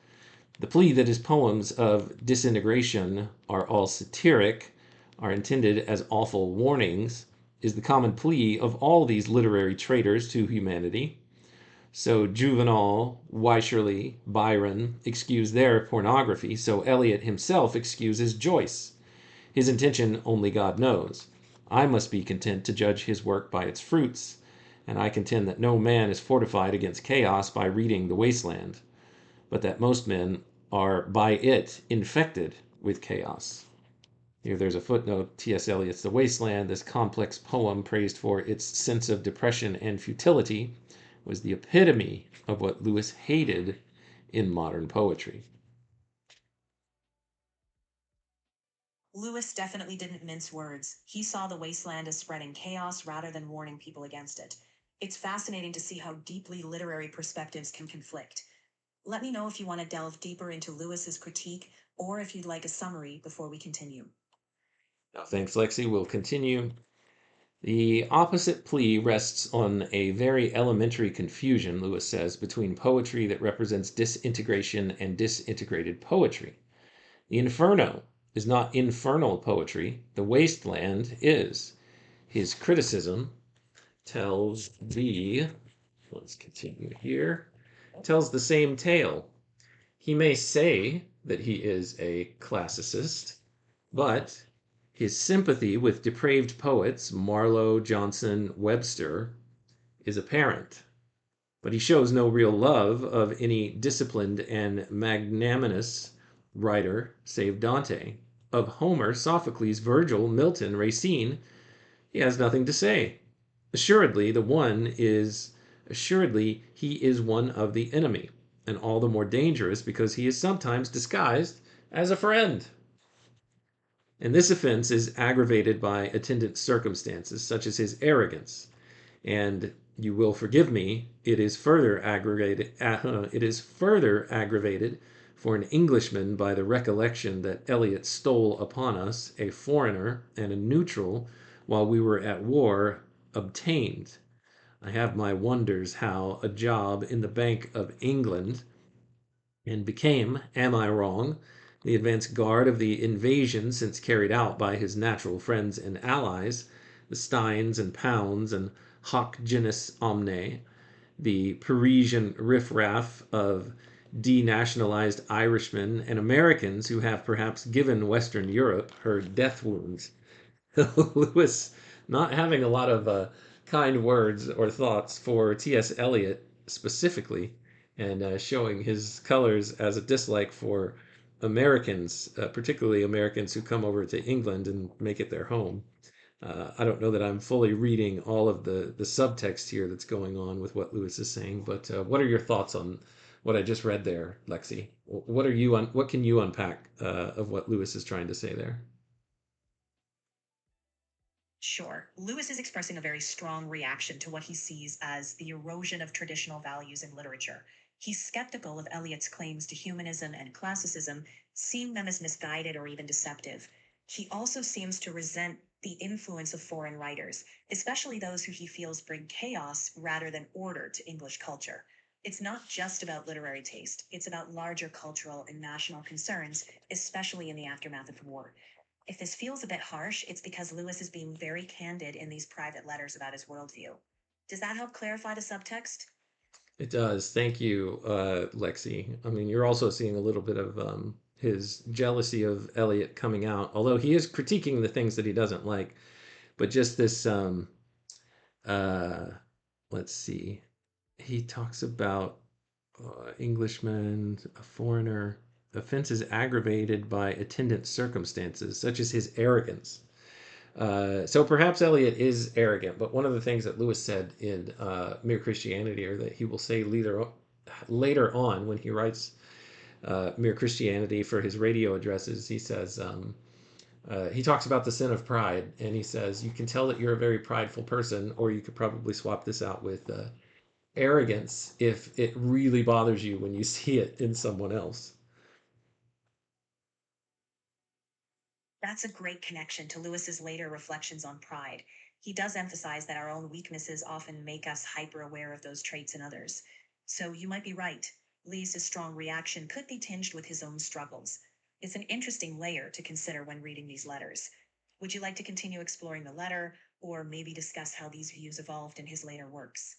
The plea that his poems of disintegration are all satiric, are intended as awful warnings, is the common plea of all these literary traitors to humanity. So Juvenal, Wycherley, Byron excuse their pornography, so Eliot himself excuses Joyce. His intention only God knows. I must be content to judge his work by its fruits, and I contend that no man is fortified against chaos by reading The Wasteland, but that most men are by it infected with chaos. Here there's a footnote, T.S. Eliot's The Wasteland, this complex poem praised for its sense of depression and futility, was the epitome of what Lewis hated in modern poetry. Lewis definitely didn't mince words. He saw The Wasteland as spreading chaos rather than warning people against it. It's fascinating to see how deeply literary perspectives can conflict. Let me know if you want to delve deeper into Lewis's critique, or if you'd like a summary before we continue. Now, thanks, Lexi. We'll continue. The opposite plea rests on a very elementary confusion, Lewis says, between poetry that represents disintegration and disintegrated poetry. The Inferno is not infernal poetry. The Wasteland is. His criticism tells let's continue here, tells the same tale. He may say that he is a classicist, but His sympathy with depraved poets, Marlowe, Johnson, Webster, is apparent, but he shows no real love of any disciplined and magnanimous writer save Dante. Of Homer, Sophocles, Virgil, Milton, Racine, he has nothing to say. Assuredly, he is one of the enemy, and all the more dangerous because he is sometimes disguised as a friend. And this offense is aggravated by attendant circumstances, such as his arrogance. And you will forgive me, it is further aggravated for an Englishman by the recollection that Eliot stole upon us, a foreigner and a neutral, while we were at war, obtained. I have my wonders how a job in the Bank of England, and became, am I wrong, the advance guard of the invasion since carried out by his natural friends and allies, the Steins and Pounds and hoc genus omne, the Parisian riffraff of denationalized Irishmen and Americans who have perhaps given Western Europe her death wounds. Lewis not having a lot of kind words or thoughts for T.S. Eliot specifically, and showing his colors as a dislike for Americans, particularly Americans who come over to England and make it their home. I don't know that I'm fully reading all of the subtext here that's going on with what Lewis is saying, but what are your thoughts on what I just read there, Lexi? What can you unpack of what Lewis is trying to say there? Sure. Lewis is expressing a very strong reaction to what he sees as the erosion of traditional values in literature. He's skeptical of Eliot's claims to humanism and classicism, seeing them as misguided or even deceptive. He also seems to resent the influence of foreign writers, especially those who he feels bring chaos rather than order to English culture. It's not just about literary taste, it's about larger cultural and national concerns, especially in the aftermath of war. If this feels a bit harsh, it's because Lewis is being very candid in these private letters about his worldview. Does that help clarify the subtext? It does. Thank you, Lexi. I mean, you're also seeing a little bit of his jealousy of Eliot coming out, although he is critiquing the things that he doesn't like. But just this, let's see, he talks about Englishman, a foreigner, offenses aggravated by attendant circumstances, such as his arrogance. So perhaps Eliot is arrogant, but one of the things that Lewis said in Mere Christianity, or that he will say later on when he writes Mere Christianity for his radio addresses, he says, he talks about the sin of pride, and he says, you can tell that you're a very prideful person, or you could probably swap this out with arrogance if it really bothers you when you see it in someone else. That's a great connection to Lewis's later reflections on pride. He does emphasize that our own weaknesses often make us hyper-aware of those traits in others. So you might be right. Lee's strong reaction could be tinged with his own struggles. It's an interesting layer to consider when reading these letters. Would you like to continue exploring the letter, or maybe discuss how these views evolved in his later works?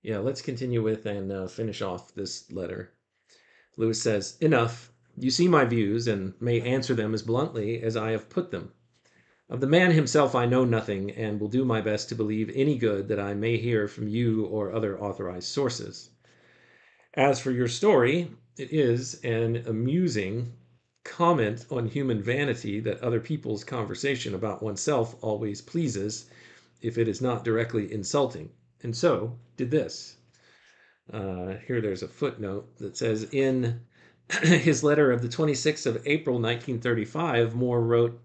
Yeah, let's continue with and finish off this letter. Lewis says, enough. You see my views, and may answer them as bluntly as I have put them. Of the man himself I know nothing, and will do my best to believe any good that I may hear from you or other authorized sources. As for your story, it is an amusing comment on human vanity that other people's conversation about oneself always pleases, if it is not directly insulting. And so did this. Here there's a footnote that says, in his letter of the 26th of April, 1935, Moore wrote,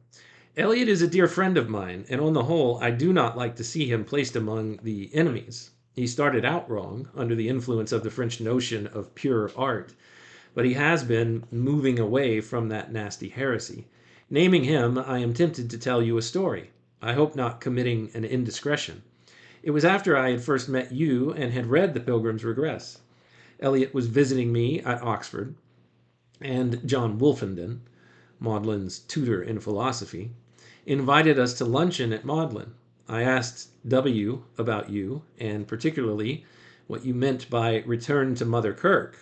Eliot is a dear friend of mine, and on the whole, I do not like to see him placed among the enemies. He started out wrong, under the influence of the French notion of pure art, but he has been moving away from that nasty heresy. Naming him, I am tempted to tell you a story. I hope not committing an indiscretion. It was after I had first met you and had read the Pilgrim's Regress. Eliot was visiting me at Oxford, and John Wolfenden, Magdelan's tutor in philosophy, invited us to luncheon at Magdalen. I asked W. about you, and particularly what you meant by return to Mother Kirk,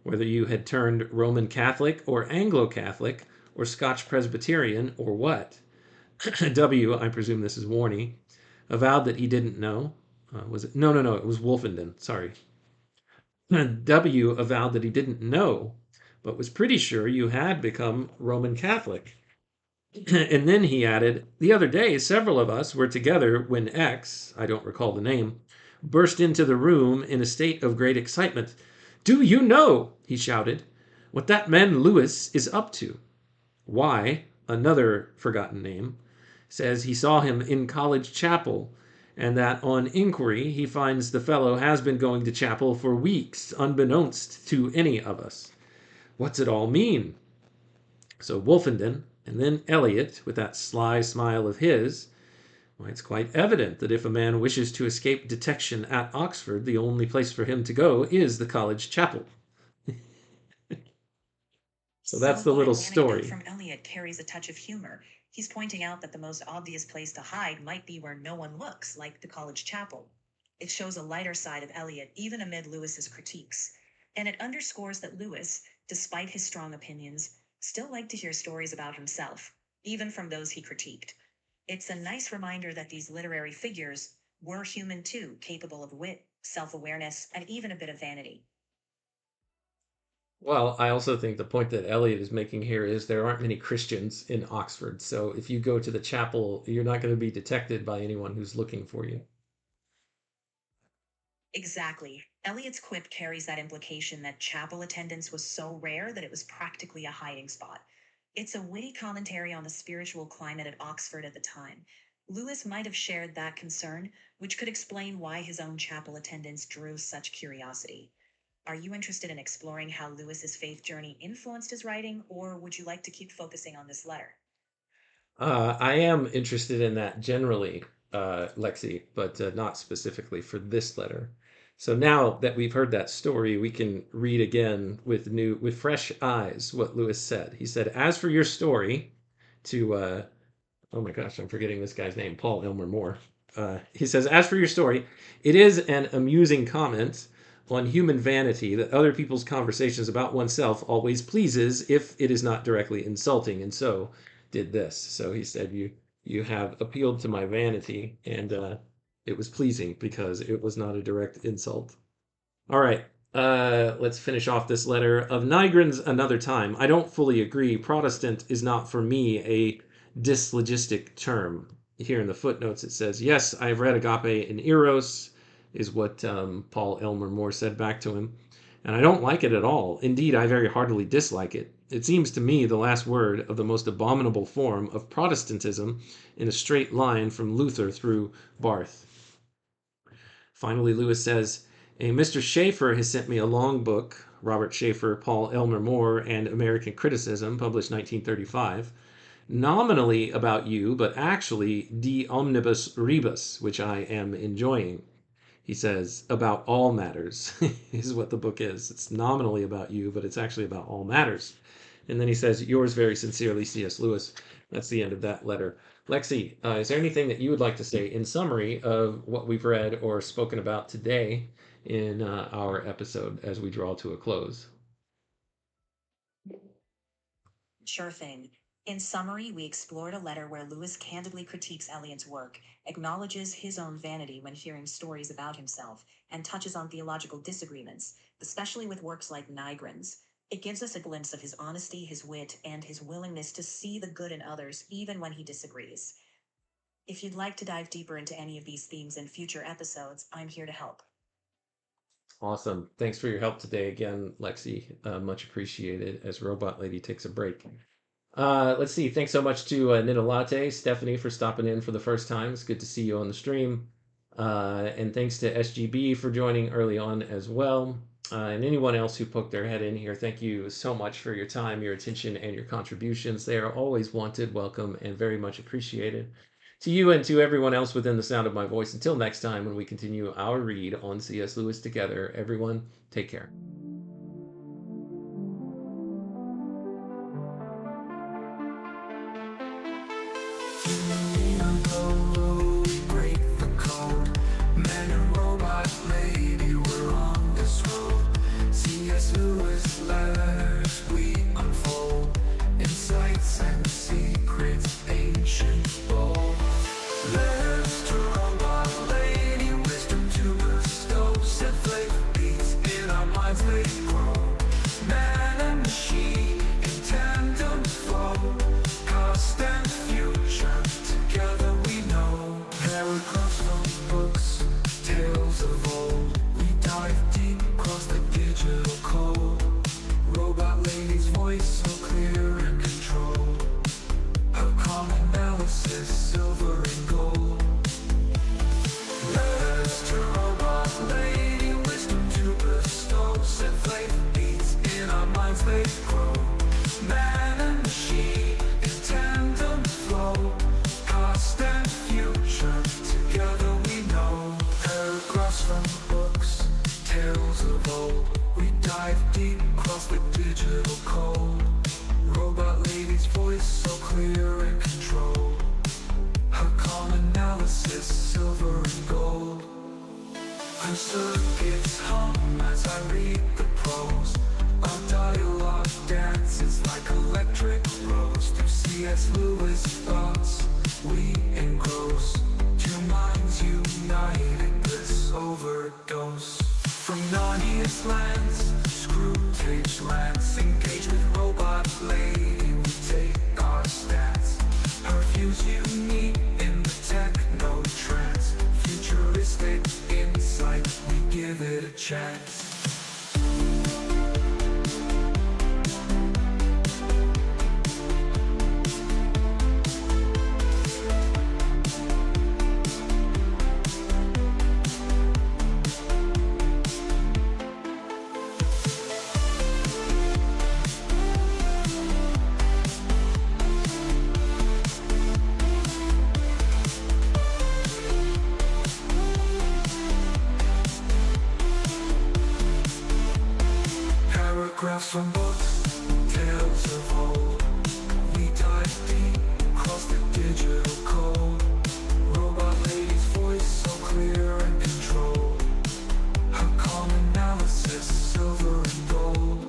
whether you had turned Roman Catholic or Anglo-Catholic or Scotch Presbyterian or what. W, I presume this is Warney, avowed that he didn't know. Was it? No, it was Wolfenden. Sorry. W avowed that he didn't know, but was pretty sure you had become Roman Catholic. And then he added, the other day, several of us were together when X, I don't recall the name, burst into the room in a state of great excitement. Do you know, he shouted, what that man Lewis is up to? Y, another forgotten name, says he saw him in college chapel, and that on inquiry he finds the fellow has been going to chapel for weeks, unbeknownst to any of us. What's it all mean? So Wolfenden, and then Eliot, with that sly smile of his, well, it's quite evident that if a man wishes to escape detection at Oxford, the only place for him to go is the college chapel. So that's the little story. From Eliot carries a touch of humor. He's pointing out that the most obvious place to hide might be where no one looks, like the college chapel. It shows a lighter side of Eliot, even amid Lewis's critiques. And it underscores that Lewis, despite his strong opinions, still liked to hear stories about himself, even from those he critiqued. It's a nice reminder that these literary figures were human too, capable of wit, self-awareness, and even a bit of vanity. Well, I also think the point that Eliot is making here is there aren't many Christians in Oxford. So if you go to the chapel, you're not going to be detected by anyone who's looking for you. Exactly. Eliot's quip carries that implication that chapel attendance was so rare that it was practically a hiding spot. It's a witty commentary on the spiritual climate at Oxford at the time. Lewis might have shared that concern, which could explain why his own chapel attendance drew such curiosity. Are you interested in exploring how Lewis's faith journey influenced his writing, or would you like to keep focusing on this letter? I am interested in that generally, Lexi, but not specifically for this letter. So now that we've heard that story, we can read again with fresh eyes what Lewis said. He said, as for your story, to, oh my gosh, I'm forgetting this guy's name, Paul Elmer Moore. He says, as for your story, it is an amusing comment on human vanity that other people's conversations about oneself always pleases if it is not directly insulting, and so did this. So he said, you have appealed to my vanity, and it was pleasing because it was not a direct insult. All right, let's finish off this letter. Of Nigrans another time. I don't fully agree. Protestant is not for me a dyslogistic term. Here in the footnotes it says, yes, I've read Agape and Eros, is what Paul Elmer Moore said back to him. And I don't like it at all. Indeed, I very heartily dislike it. It seems to me the last word of the most abominable form of Protestantism in a straight line from Luther through Barth. Finally, Lewis says, a Mr. Schaeffer has sent me a long book, Robert Schaeffer, Paul Elmer Moore, and American Criticism, published 1935, nominally about you, but actually de omnibus rebus, which I am enjoying. He says, about all matters is what the book is. It's nominally about you, but it's actually about all matters. And then he says, yours very sincerely, C.S. Lewis. That's the end of that letter. Lexi, is there anything that you would like to say in summary of what we've read or spoken about today in our episode as we draw to a close? Sure thing. In summary, we explored a letter where Lewis candidly critiques Eliot's work, acknowledges his own vanity when hearing stories about himself, and touches on theological disagreements, especially with works like Nigrans. It gives us a glimpse of his honesty, his wit, and his willingness to see the good in others, even when he disagrees. If you'd like to dive deeper into any of these themes in future episodes, I'm here to help. Awesome. Thanks for your help today again, Lexi. Much appreciated as Robot Lady takes a break. Let's see. Thanks so much to Nidalate, Stephanie, for stopping in for the first time. It's good to see you on the stream. And thanks to SGB for joining early on as well. And anyone else who poked their head in here, thank you so much for your time, your attention, and your contributions. They are always wanted, welcome, and very much appreciated. To you and to everyone else within the sound of my voice, until next time when we continue our read on C.S. Lewis together, everyone, take care. Letters we unfold, insights and secrets ancient. clear and control. Her calm analysis, silver and gold. Her circuits hum as I read the prose. Our dialogue dances like electric rose. Through C.S. Lewis thoughts we engross. Two minds united, bliss overdose. From Narnia's lands, Screwtape lands, engage with robot lady, we take our stance. Her views unique in the techno trance. Futuristic insight, we give it a chance. Paragraphs from books, tales of old. We dive deep, cross the digital code. Robot lady's voice so clear and controlled. Her calm analysis, silver and gold.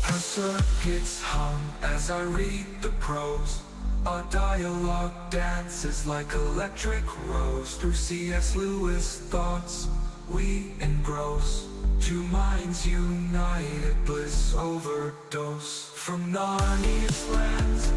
Her circuits hum as I read the prose. Our dialogue dances like electric rose. Through C.S. Lewis thoughts we engross. Two minds united, bliss overdose. From Narnia's lands